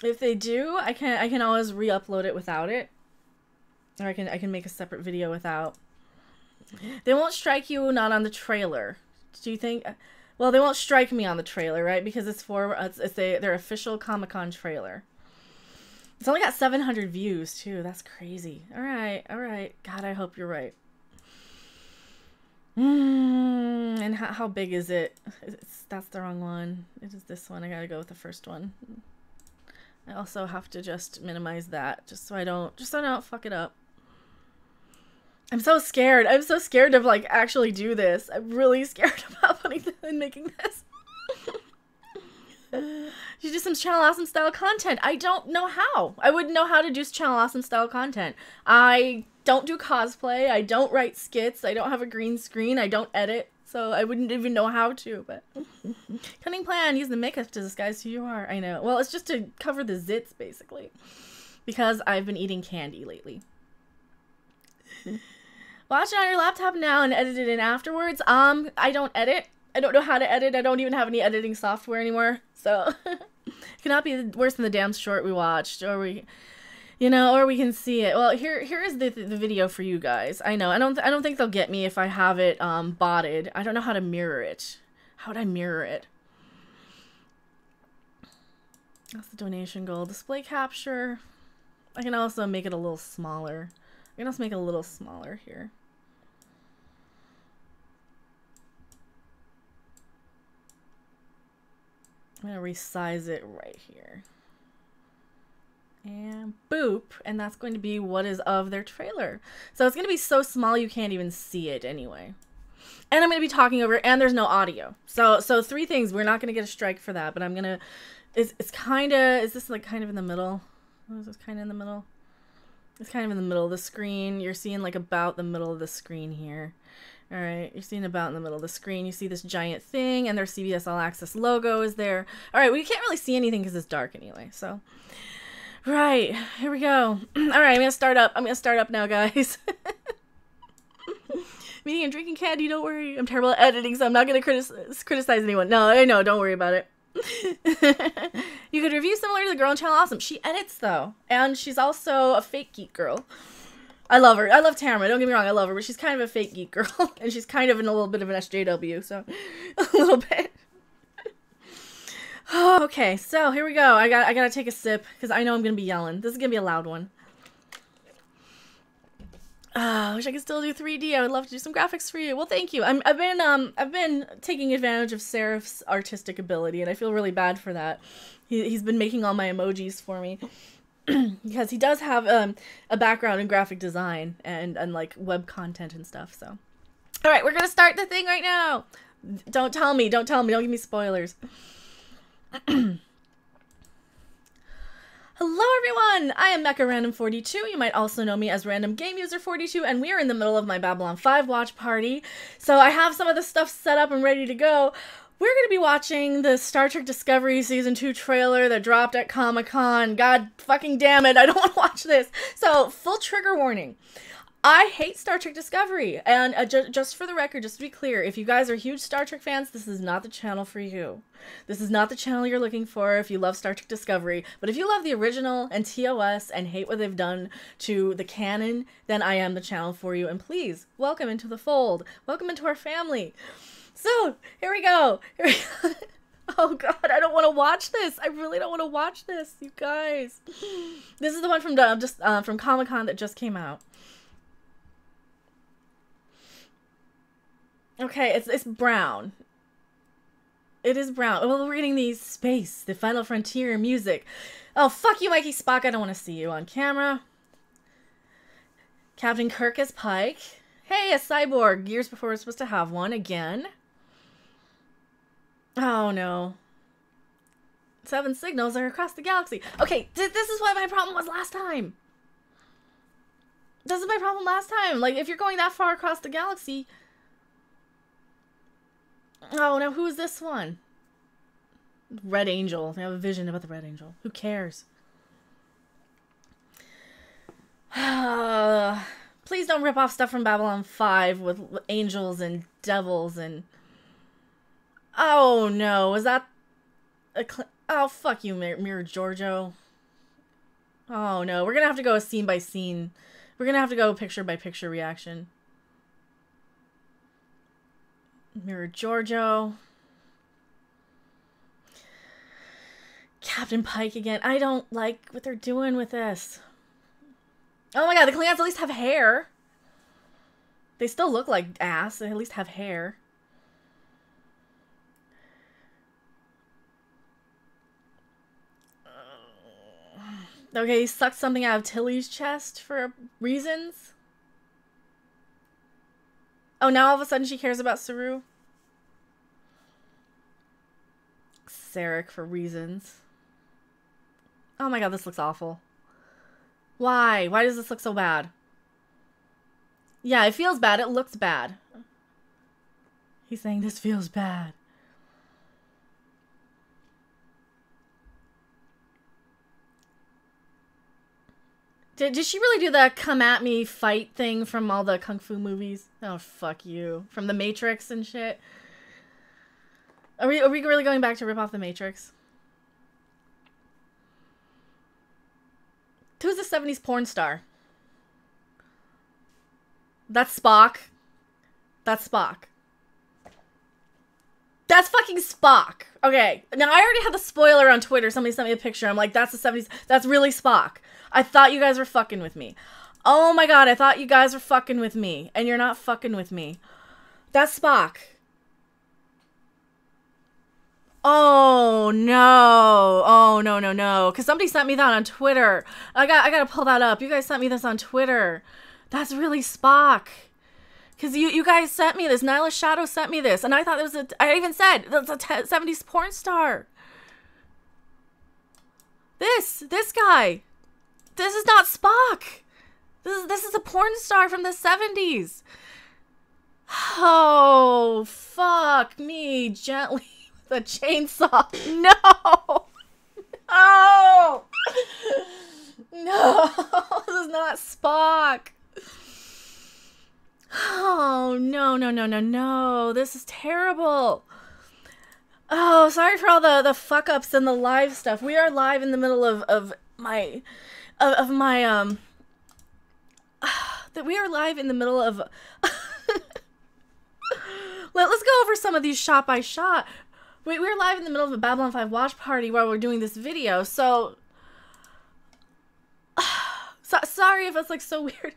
If they do, I can always re-upload it without it. Or I can make a separate video without. They won't strike you not on the trailer. Do you think... Well, they won't strike me on the trailer, right? Because it's their official Comic-Con trailer. It's only got 700 views, too. That's crazy. Alright. God, I hope you're right. And how big is it? That's the wrong one. It is this one. I gotta go with the first one. I also have to just minimize that just so I don't fuck it up. I'm so scared. I'm so scared to like actually do this. I'm really scared about putting and making this. You do some Channel Awesome style content. I don't know how. I wouldn't know how to do Channel Awesome style content. I don't do cosplay. I don't write skits. I don't have a green screen. I don't edit. So I wouldn't even know how to, but cunning plan, use the makeup to disguise who you are. I know. Well, it's just to cover the zits, basically, because I've been eating candy lately. Watch it on your laptop now and edit it in afterwards. I don't edit. I don't know how to edit. I don't even have any editing software anymore. So it cannot be worse than the damn short we watched, or we can see it. Well, here is the video for you guys. I know. I don't think they'll get me if I have it botted. I don't know how to mirror it. How would I mirror it? That's the donation goal. Display capture. I can also make it a little smaller. I can also make it a little smaller here. I'm gonna resize it right here. And boop, and that's going to be what is of their trailer. So it's gonna be so small you can't even see it anyway. And I'm gonna be talking over it, and there's no audio. So three things. We're not gonna get a strike for that, but I'm gonna. It's kind of. Is this like kind of in the middle? Oh, is this kind of in the middle? It's kind of in the middle of the screen. You're seeing like about the middle of the screen here. All right, you're seeing about in the middle of the screen. You see this giant thing, and their CBS All Access logo is there. All right, well, you can't really see anything because it's dark anyway. So, right, here we go. All right, I'm gonna start up. I'm gonna start up now, guys. Meeting and drinking candy. Don't worry. I'm terrible at editing, so I'm not gonna criticize anyone. No, I know. Don't worry about it. You could review similar to the girl in Channel Awesome. She edits though, and she's also a fake geek girl. I love her. I love Tamara. Don't get me wrong. I love her, but she's kind of a fake geek girl, and she's kind of in a little bit of an SJW, so a little bit. Oh, okay, so here we go. I gotta take a sip because I know I'm gonna be yelling. This is gonna be a loud one. I wish I could still do 3D. I would love to do some graphics for you. Well, thank you. I've been taking advantage of Seraph's artistic ability, and I feel really bad for that. He's been making all my emojis for me. Because he does have a background in graphic design and like web content and stuff. So, all right, we're gonna start the thing right now. Don't tell me. Don't give me spoilers. Hello, everyone. I am Mecha Random 42. You might also know me as Random Game User 42, and we are in the middle of my Babylon 5 watch party. So I have some of the stuff set up and ready to go. We're going to be watching the Star Trek Discovery Season 2 trailer that dropped at Comic-Con. God fucking damn it, I don't want to watch this. So, full trigger warning. I hate Star Trek Discovery. And just for the record, just to be clear, if you guys are huge Star Trek fans, this is not the channel for you. This is not the channel you're looking for if you love Star Trek Discovery. But if you love the original and TOS and hate what they've done to the canon, then I am the channel for you. And please, welcome into the fold. Welcome into our family. So, here we go. Oh god, I don't want to watch this. I really don't want to watch this, you guys. This is the one from Comic-Con that just came out. Okay, it's brown. It is brown. Well, we're getting these space, the Final Frontier music. Oh, fuck you, Mikey Spock. I don't want to see you on camera. Captain Kirk as Pike. Hey, a cyborg. Years before we're supposed to have one again. Oh no. 7 signals are across the galaxy. Okay, this is what my problem was last time. This is my problem last time. Like, if you're going that far across the galaxy. Oh, now who is this one? Red Angel. I have a vision about the Red Angel. Who cares? Please don't rip off stuff from Babylon 5 with angels and devils and... Oh no, was that a oh fuck you, Mirror Giorgio. Oh no, we're gonna have to go scene by scene. We're gonna have to go picture by picture reaction. Mirror Giorgio. Captain Pike again. I don't like what they're doing with this. Oh my god, the Klingons at least have hair. They still look like ass. They at least have hair. Okay, he sucked something out of Tilly's chest for reasons. Oh, now all of a sudden she cares about Saru? Sarek for reasons. Oh my god, this looks awful. Why? Why does this look so bad? Yeah, it feels bad. It looks bad. He's saying this feels bad. Did she really do the come at me fight thing from all the kung fu movies? Oh, fuck you. From the Matrix and shit. Are we really going back to rip off the Matrix? Who's the 70s porn star? That's Spock. That's Spock. That's fucking Spock. Okay. Now, I already had the spoiler on Twitter. Somebody sent me a picture. I'm like, that's the 70s. That's really Spock. I thought you guys were fucking with me. Oh my god, I thought you guys were fucking with me. And you're not fucking with me. That's Spock. Oh, no. Oh, no, no, no. Because somebody sent me that on Twitter. I gotta pull that up. You guys sent me this on Twitter. That's really Spock. Because you guys sent me this. Nyla Shadow sent me this. And I thought it was I even said, that's a 70s porn star. This guy. This is not Spock. This is a porn star from the 70s. Oh, fuck me. Gently with a chainsaw. No. No. No. This is not Spock. Oh, no, no, no, no, no. This is terrible. Oh, sorry for all the fuck-ups and the live stuff. We are live in the middle of my... that we are live in the middle of... Let's go over some of these shot by shot. We're live in the middle of a Babylon 5 watch party while we're doing this video, so sorry if it's like so weird.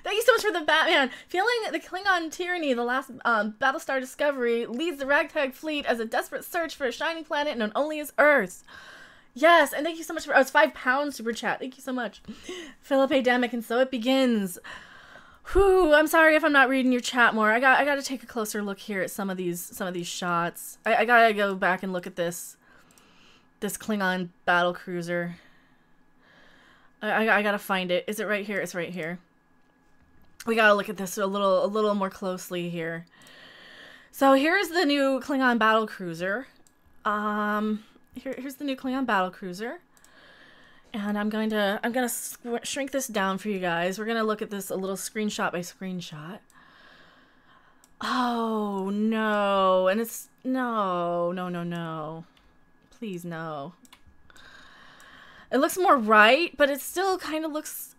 Thank you so much for the Batman. Feeling the Klingon tyranny, the last Battlestar Discovery leads the ragtag fleet as a desperate search for a shining planet known only as Earth. Yes, and thank you so much for... Oh, it's £5 super chat. Thank you so much. Philip Adamic, and so it begins. Whew, I'm sorry if I'm not reading your chat more. I gotta take a closer look here at some of these shots. I gotta go back and look at this Klingon battle cruiser. I gotta find it. Is it right here? It's right here. We gotta look at this a little more closely here. So here's the new Klingon battle cruiser. Here's the new Klingon battle cruiser, and I'm gonna shrink this down for you guys. We're gonna look at this a little screenshot by screenshot. Oh no, and it's no, please no. It looks more right, but it still kind of looks.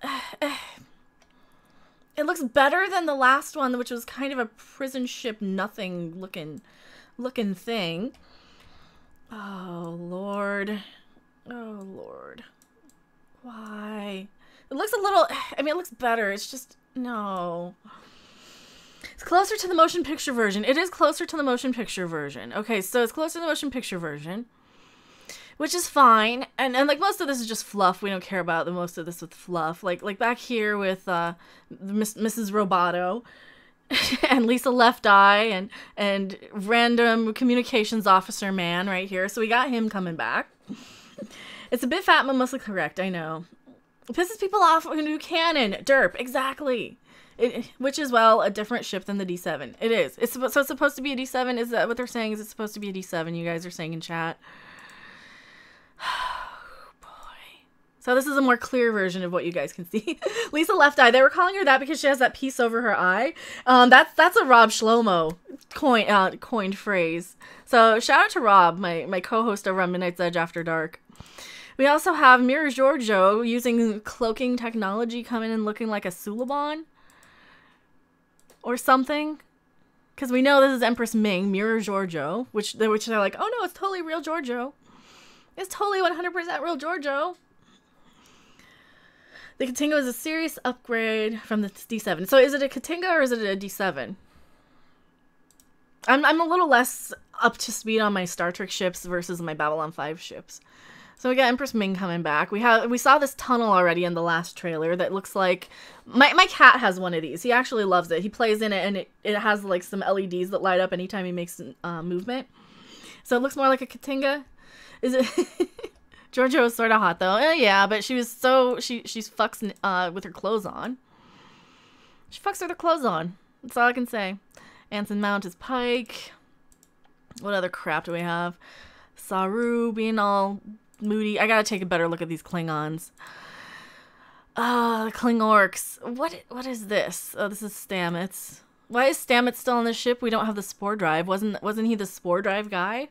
It looks better than the last one, which was kind of a prison ship nothing looking thing. Oh, Lord. Oh, Lord. Why? It looks a little... I mean, it looks better. It's just... No. It's closer to the motion picture version. It is closer to the motion picture version. Okay, so it's closer to the motion picture version, which is fine. And like, most of this is just fluff. We don't care about most of this with fluff. Like back here with Mrs. Roboto. And Lisa Left Eye and random communications officer man right here. So we got him coming back. It's a bit fat, but mostly correct. I know. It pisses people off when you canon. Derp. Exactly. Which is, well, a different ship than the D7. It is. So it's supposed to be a D7? Is that what they're saying? Is it supposed to be a D7? You guys are saying in chat. So this is a more clear version of what you guys can see. Lisa Left Eye. They were calling her that because she has that piece over her eye. That's a Rob Shlomo coined phrase. So shout out to Rob, my co-host over on Midnight's Edge After Dark. We also have Mira Giorgio using cloaking technology coming in looking like a Suliban. Or something. Because we know this is Empress Ming, Mira Giorgio. Which they're like, oh no, it's totally real Giorgio. It's totally 100% real Giorgio. The Katinga is a serious upgrade from the D7. So is it a Katinga or is it a D7? I'm a little less up to speed on my Star Trek ships versus my Babylon 5 ships. So we got Empress Ming coming back. We saw this tunnel already in the last trailer that looks like my cat has one of these. He actually loves it. He plays in it, and it has like some LEDs that light up anytime he makes movement. So it looks more like a Katinga. Is it? Giorgio was sort of hot though. Yeah, but she fucks with her clothes on. She fucks with her clothes on. That's all I can say. Anson Mount is Pike. What other crap do we have? Saru being all moody. I gotta take a better look at these Klingons. Klingorks. What is this? Oh, this is Stamets. Why is Stamets still on the ship? We don't have the spore drive. Wasn't he the spore drive guy?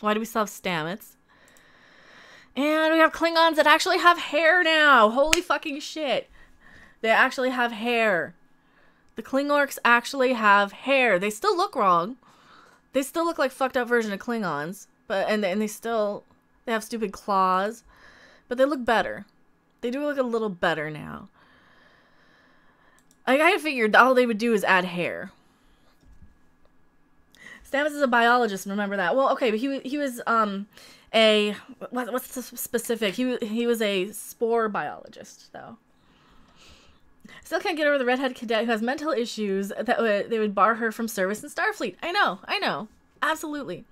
Why do we still have Stamets? And we have Klingons that actually have hair now. Holy fucking shit. They actually have hair. The Klingorks actually have hair. They still look wrong. They still look like fucked up version of Klingons. But and they have stupid claws. But they look better. They do look a little better now. I figured all they would do is add hair. Stamets is a biologist, remember that. Well, okay, but he was what's the specific? He was a spore biologist, though. Still can't get over the redhead cadet who has mental issues that they would bar her from service in Starfleet. I know. Absolutely.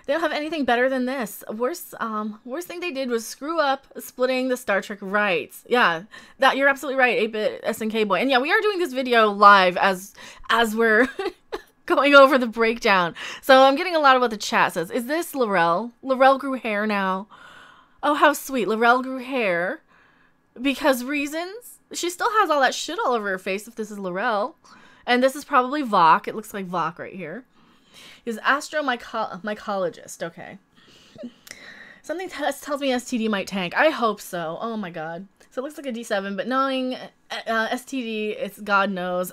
They don't have anything better than this. Worst thing they did was screw up splitting the Star Trek rights. Yeah, that you're absolutely right, 8-bit SNK boy. And yeah, we are doing this video live as we're going over the breakdown. So I'm getting a lot of what the chat says. Is this L'Rell? L'Rell grew hair now. Oh, how sweet. L'Rell grew hair. Because reasons? She still has all that shit all over her face if this is L'Rell. And this is probably Vok. It looks like Vok right here. He's astromycologist. Okay. Something tells me STD might tank. I hope so. Oh my god. So it looks like a D7, but knowing STD, it's God knows.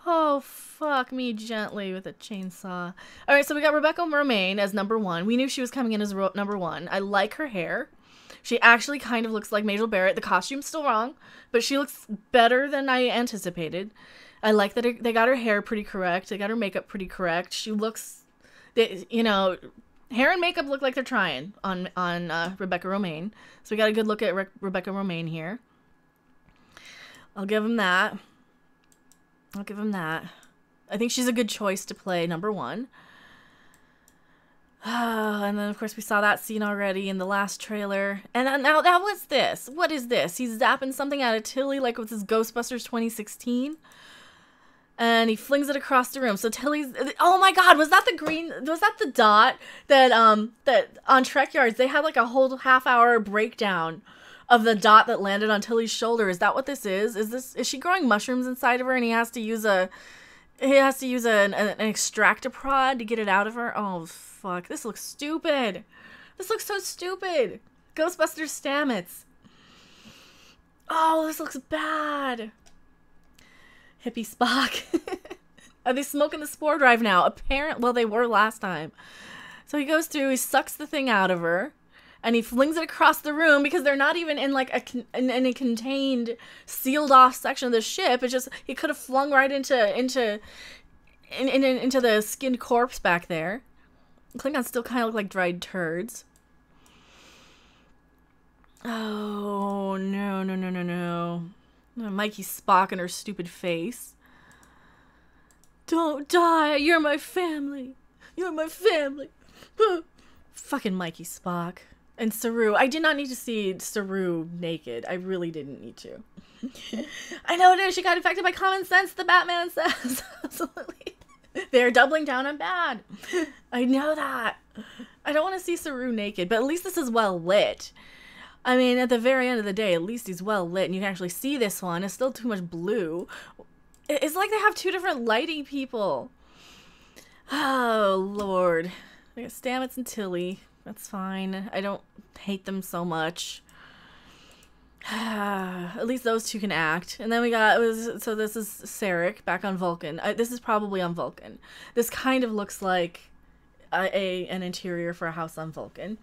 Oh, fuck me gently with a chainsaw. Alright, so we got Rebecca Romaine as number 1. We knew she was coming in as number 1. I like her hair. She actually kind of looks like Majel Barrett. The costume's still wrong, but she looks better than I anticipated. I like that they got her hair pretty correct. They got her makeup pretty correct. She looks, hair and makeup look like they're trying on Rebecca Romaine. So we got a good look at Rebecca Romaine here. I'll give him that. I think she's a good choice to play number 1. And then, of course, we saw that scene already in the last trailer. And now, what's this? What is this? He's zapping something out of Tilly like with his Ghostbusters 2016. And he flings it across the room. So Tilly's... Oh my god, was that the green... Was that the dot that on Trek Yards, they had like a whole half-hour breakdown of the dot that landed on Tilly's shoulder? Is that what this is? Is she growing mushrooms inside of her and he has to use an extractor-prod to get it out of her? Oh, fuck. This looks stupid. This looks so stupid. Ghostbusters Stamets. Oh, this looks bad. Hippie Spock. Are they smoking the spore drive now? Well, they were last time. So he goes through, he sucks the thing out of her, and he flings it across the room because they're not even in like in a contained, sealed off section of the ship. It's just he could have flung right into the skinned corpse back there. Klingons still kind of look like dried turds. Oh no. Mikey Spock and her stupid face. Don't die. You're my family. You're my family. Fucking Mikey Spock. And Saru. I did not need to see Saru naked. I really didn't need to. I know it is. She got infected by common sense, the Batman says. Absolutely. They're doubling down on bad. I know that. I don't want to see Saru naked, but at least this is well lit. I mean, at the very end of the day, at least he's well lit, and you can actually see this one. It's still too much blue. It's like they have 2 different lighting people. Oh, Lord. We got Stamets and Tilly. That's fine. I don't hate them so much. At least those 2 can act. And then we got, so this is Sarek back on Vulcan. This is probably on Vulcan. This kind of looks like an interior for a house on Vulcan.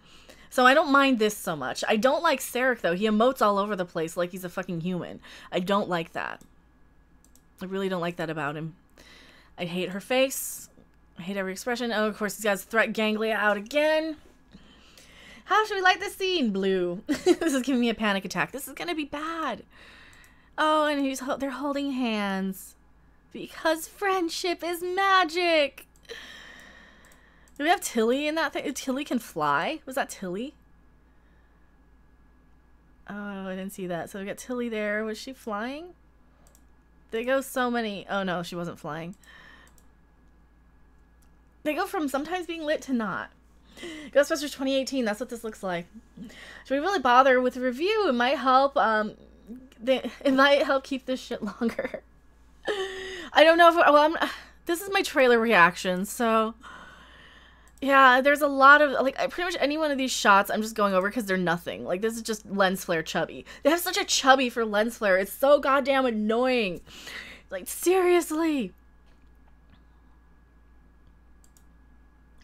So I don't mind this so much. I don't like Sarek, though. He emotes all over the place like he's a fucking human. I don't like that. I really don't like that about him. I hate her face. I hate every expression. Oh, of course, he's got his threat ganglia out again. How should we light this scene? Blue. This is giving me a panic attack. This is gonna be bad. Oh, and they're holding hands. Because friendship is magic. Do we have Tilly in that thing? Tilly can fly? Was that Tilly? Oh, I didn't see that. So we got Tilly there. Was she flying? They go so many. Oh no, she wasn't flying. They go from sometimes being lit to not. Ghostbusters 2018, that's what this looks like. Should we really bother with a review? It might help, it might help keep this shit longer. I don't know if, well, this is my trailer reaction, so, yeah, there's a lot of, like, pretty much any one of these shots I'm just going over because they're nothing. Like, this is just lens flare chubby. They have such a chubby for lens flare. It's so goddamn annoying. Like, seriously.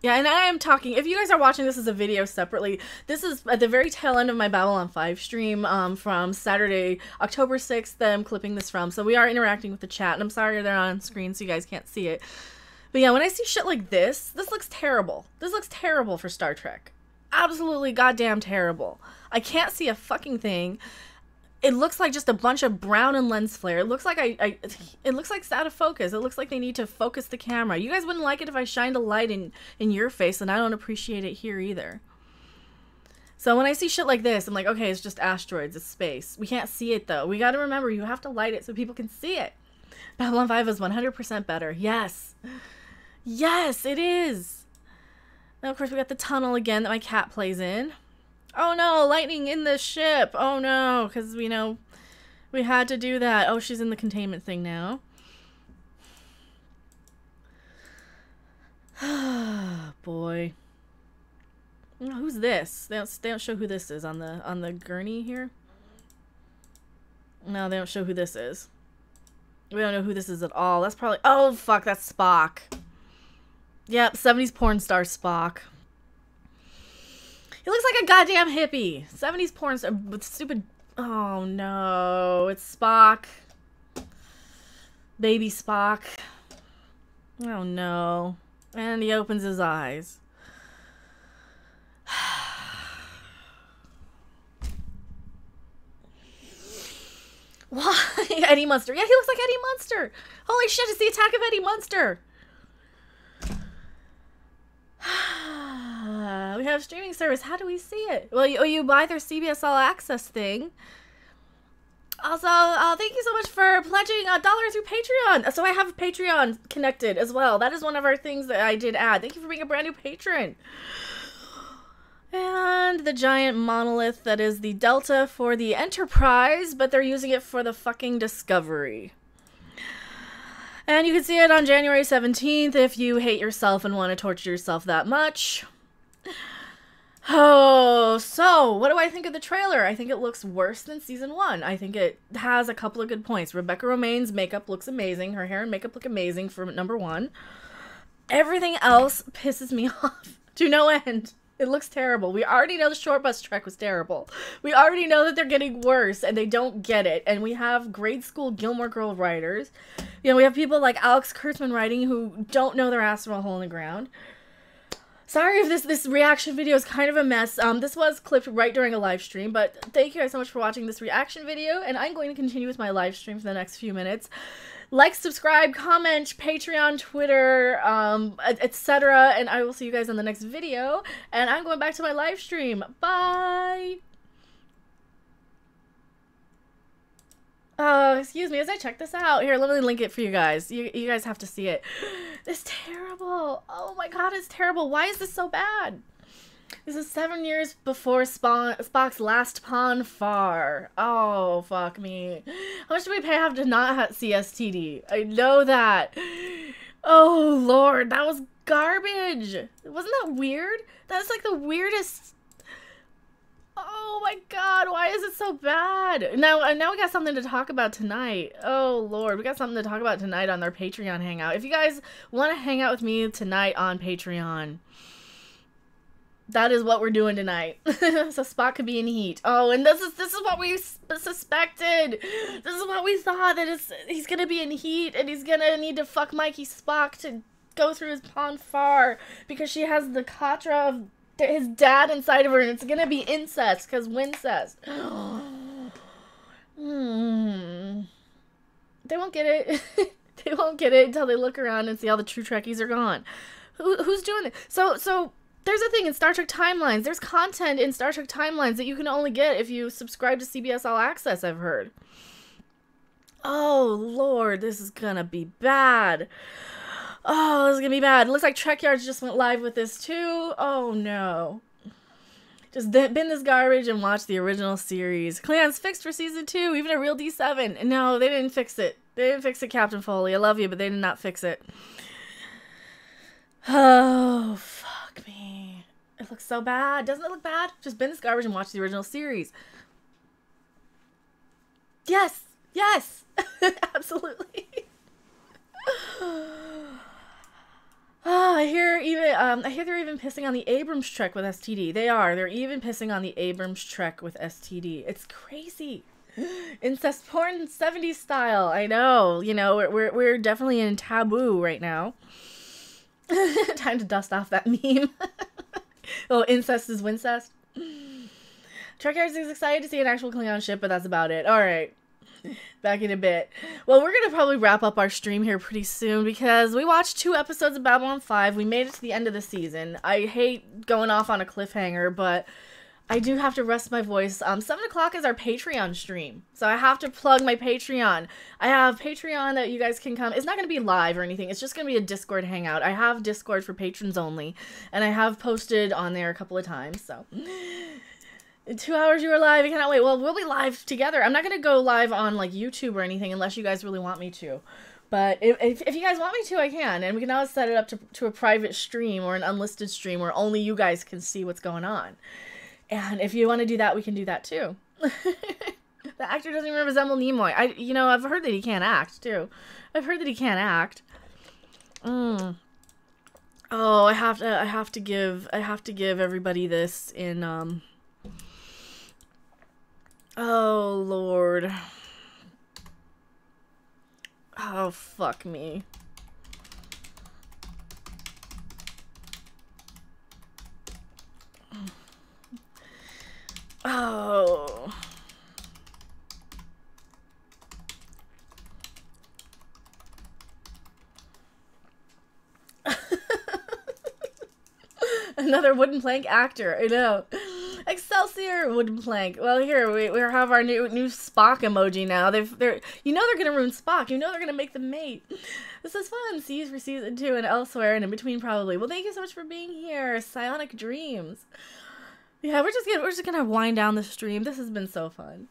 Yeah, and I am talking, if you guys are watching this as a video separately, this is at the very tail end of my Babylon 5 stream from Saturday, October 6th, that I'm clipping this from. So we are interacting with the chat, and I'm sorry they're not on screen so you guys can't see it. But yeah, when I see shit like this looks terrible. This looks terrible for Star Trek. Absolutely goddamn terrible. I can't see a fucking thing. It looks like just a bunch of brown and lens flare. It looks like it looks like it's out of focus. It looks like they need to focus the camera. You guys wouldn't like it if I shined a light in your face, and I don't appreciate it here either. So when I see shit like this, I'm like, okay, it's just asteroids, it's space. We can't see it though. We gotta remember, you have to light it so people can see it. Babylon 5 is 100% better. Yes. Yes, it is. Now, of course, we got the tunnel again that my cat plays in. Oh no, lightning in the ship. Oh no, because we know we had to do that. Oh, she's in the containment thing now. Boy. Oh, who's this? They don't show who this is on the gurney here. No, they don't show who this is. We don't know who this is at all. That's probably, oh fuck, that's Spock. Yep, 70s porn star Spock. He looks like a goddamn hippie. 70s porn star with stupid... Oh no, it's Spock. Baby Spock. Oh no. And he opens his eyes. Why? Eddie Munster. Yeah, he looks like Eddie Munster. Holy shit, it's the attack of Eddie Munster. We have streaming service. How do we see it? Well, you buy their CBS All Access thing. Also, thank you so much for pledging $1 through Patreon. So I have Patreon connected as well. That is one of our things that I did add. Thank you for being a brand new patron. And the giant monolith that is the Delta for the Enterprise, but they're using it for the fucking Discovery. And you can see it on January 17th if you hate yourself and want to torture yourself that much. Oh, so what do I think of the trailer? I think it looks worse than season 1. I think it has a couple of good points. Rebecca Romijn's makeup looks amazing. Her hair and makeup look amazing for number 1. Everything else pisses me off to no end. It looks terrible. We already know the short bus trek was terrible. We already know that they're getting worse and they don't get it. And we have grade school Gilmore Girl writers. You know, we have people like Alex Kurtzman writing who don't know their ass from a hole in the ground. Sorry if this reaction video is kind of a mess. This was clipped right during a live stream, but thank you guys so much for watching this reaction video, and I'm going to continue with my live stream for the next few minutes. Like, subscribe, comment, Patreon, Twitter, etc., and I will see you guys on the next video, and I'm going back to my live stream. Bye! Excuse me, as I check this out. Here, let me link it for you guys. You guys have to see it. It's terrible. Oh my god, it's terrible. Why is this so bad? This is 7 years before Spock's last Pon farr. Oh, fuck me. How much do we have to not see STD? I know that. Oh, Lord, that was garbage. Wasn't that weird? That's like the weirdest... Oh my god, why is it so bad? Now we got something to talk about tonight. Oh lord, we got something to talk about tonight on their Patreon hangout. If you guys want to hang out with me tonight on Patreon, that is what we're doing tonight. So Spock could be in heat. Oh, and this is what we suspected. This is what we thought, that he's gonna be in heat and he's gonna need to fuck Mikey Spock to go through his Pon farr because she has the Katra of his dad inside of her, and it's gonna be incest, because wincest. They won't get it. They won't get it until they look around and see all the true Trekkies are gone. Who's doing it? So there's a thing in Star Trek Timelines. There's content in Star Trek Timelines that you can only get if you subscribe to CBS All Access, I've heard. Oh, Lord, this is gonna be bad. Oh, this is gonna be bad. It looks like Trek Yards just went live with this, too. Oh, no. Just bin this garbage and watch the original series. Klingons fixed for season 2, even a real D7. No, they didn't fix it. They didn't fix it, Captain Foley. I love you, but they did not fix it. Oh, fuck me. It looks so bad. Doesn't it look bad? Just bin this garbage and watch the original series. Yes. Yes. Absolutely. Oh, I hear they're even pissing on the Abrams Trek with STD. They're even pissing on the Abrams Trek with STD. It's crazy. Incest porn 70s style. I know. You know, we're definitely in taboo right now. Time to dust off that meme. Oh, incest is wincest. Trek Yards is excited to see an actual Klingon ship, but that's about it. All right. Back in a bit. Well, we're going to probably wrap up our stream here pretty soon because we watched 2 episodes of Babylon 5. We made it to the end of the season. I hate going off on a cliffhanger, but I do have to rest my voice. 7 o'clock is our Patreon stream, so I have to plug my Patreon. I have Patreon that you guys can come. It's not going to be live or anything. It's just going to be a Discord hangout. I have Discord for patrons only, and I have posted on there a couple of times, so... In 2 hours you are live. I cannot wait. Well, we'll be live together. I'm not going to go live on, like, YouTube or anything unless you guys really want me to. But if you guys want me to, I can. And we can always set it up to a private stream or an unlisted stream where only you guys can see what's going on. And if you want to do that, we can do that, too. The actor doesn't even resemble Nimoy. I've heard that he can't act, too. I've heard that he can't act. Oh, I have to give everybody this in, Oh, Lord. Oh, fuck me. Oh. Another wooden plank actor, I know. Excelsior wooden plank. Well, here we have our new Spock emoji now. They're gonna ruin Spock. You know they're gonna make them mate. This is fun. See you for season 2 and elsewhere and in between probably. Well, thank you so much for being here. Psionic Dreams. Yeah, we're just gonna wind down the stream. This has been so fun.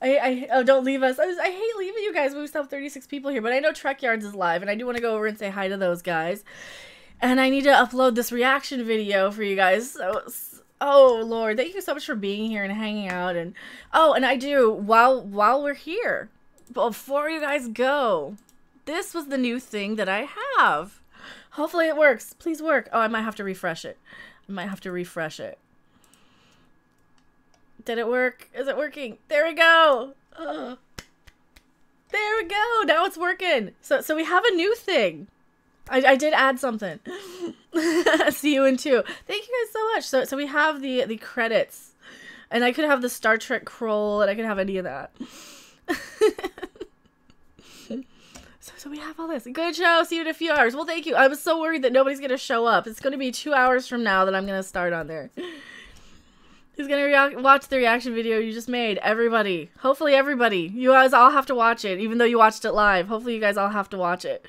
Oh, don't leave us. I hate leaving you guys. We still have 36 people here, but I know Trek Yards is live, and I do want to go over and say hi to those guys. And I need to upload this reaction video for you guys. So, oh Lord, thank you so much for being here and hanging out. And oh, and I do while we're here, before you guys go, this was the new thing that I have. Hopefully it works. Please work. Oh, I might have to refresh it. Did it work? Is it working? There we go. There we go. Now it's working. So we have a new thing. I did add something. See you in 2. Thank you guys so much. So we have the credits. And I could have the Star Trek scroll, and I could have any of that. So we have all this. Good show. See you in a few hours. Well, thank you. I was so worried that nobody's going to show up. It's going to be 2 hours from now that I'm going to start on there. Who's going to watch the reaction video you just made? Everybody. Hopefully everybody. You guys all have to watch it, even though you watched it live. Hopefully you guys all have to watch it.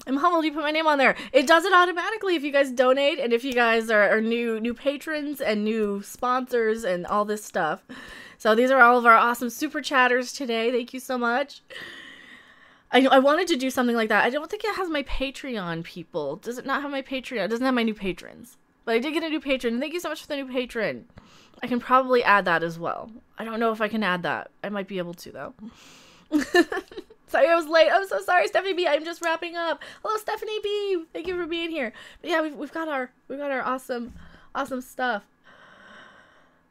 I'm humbled you put my name on there. It does it automatically if you guys donate and if you guys are new patrons and new sponsors and all this stuff. So these are all of our awesome super chatters today. Thank you so much. I wanted to do something like that. I don't think it has my Patreon people. Does it not have my Patreon? It doesn't have my new patrons. But I did get a new patron. Thank you so much for the new patron. I can probably add that as well. I don't know if I can add that. I might be able to, though. Sorry I was late. I'm so sorry, Stephanie B. I'm just wrapping up. Hello, Stephanie B. Thank you for being here. But yeah, we've got our awesome stuff.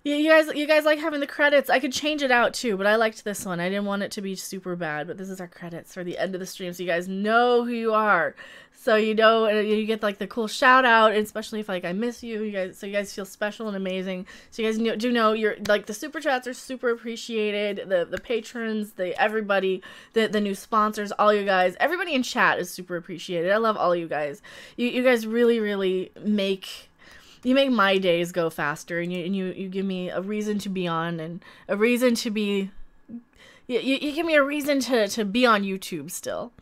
You guys like having the credits. I could change it out too, but I liked this one. I didn't want it to be super bad, but this is our credits for the end of the stream, so you guys know who you are. So you know, you get like the cool shout out, especially if like I miss you, guys. So you guys feel special and amazing. So you guys do know you're like the super chats are super appreciated. The patrons, everybody, the new sponsors, all you guys, everybody in chat is super appreciated. I love all you guys. You guys really make. You make my days go faster, and you give me a reason to be on, and a reason to be. You give me a reason to be on YouTube still.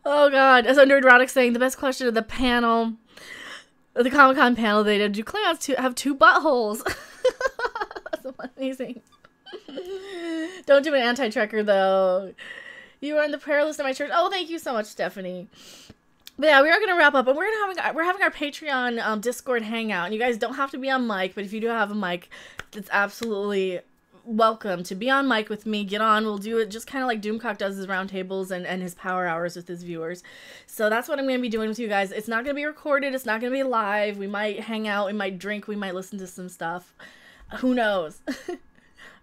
Oh God! So Nerdrotic saying the best question of the panel, the Comic-Con panel they did. Do Klingons have two buttholes? That's amazing. Don't do an anti-trekker though. You are on the prayer list of my church. Oh, thank you so much, Stephanie. But yeah, we are gonna wrap up, and we're having our Patreon Discord hangout. And you guys don't have to be on mic, but if you do have a mic, it's absolutely welcome to be on mic with me. Get on. We'll do it just kind of like Doomcock does his roundtables and his power hours with his viewers. So that's what I'm gonna be doing with you guys. It's not gonna be recorded. It's not gonna be live. We might hang out. We might drink. We might listen to some stuff. Who knows?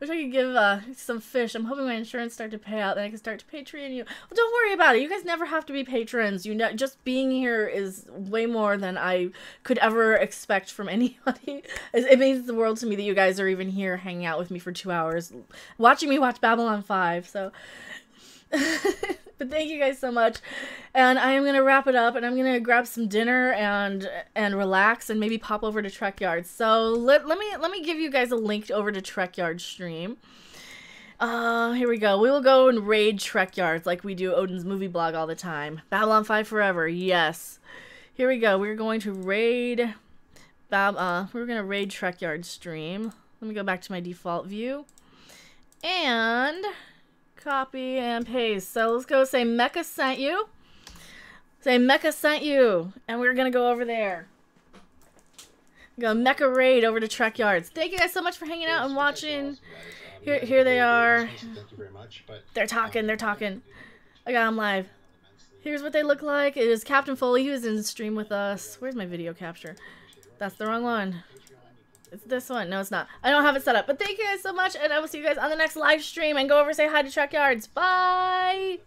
I wish I could give some fish. I'm hoping my insurance start to pay out, then I can start to Patreon you. Well, don't worry about it. You guys never have to be patrons. You know, just being here is way more than I could ever expect from anybody. It means the world to me that you guys are even here hanging out with me for 2 hours, watching me watch Babylon 5. So, but thank you guys so much. And I am gonna wrap it up, and I'm gonna grab some dinner and relax, and maybe pop over to Trek Yard. So let me give you guys a link over to Trek Yard stream. Here we go. We will go and raid Trek Yards like we do Odin's movie blog all the time. Babylon 5 forever. Yes. Here we go. We're going to raid we're gonna raid Trek Yard stream. Let me go back to my default view. And copy and paste. So let's go say Mecha sent you. Say Mecha sent you. And we're gonna go over there. Go Mecha raid over to Trek Yards. Thank you guys so much for hanging out and watching. Here they are. Thank you very much. But they're talking. I got them live. Here's what they look like. It is Captain Foley. He was in the stream with us. Where's my video capture? That's the wrong one. It's this one. No, it's not. I don't have it set up. But thank you guys so much, and I will see you guys on the next live stream. And go over and say hi to Trek Yards. Bye!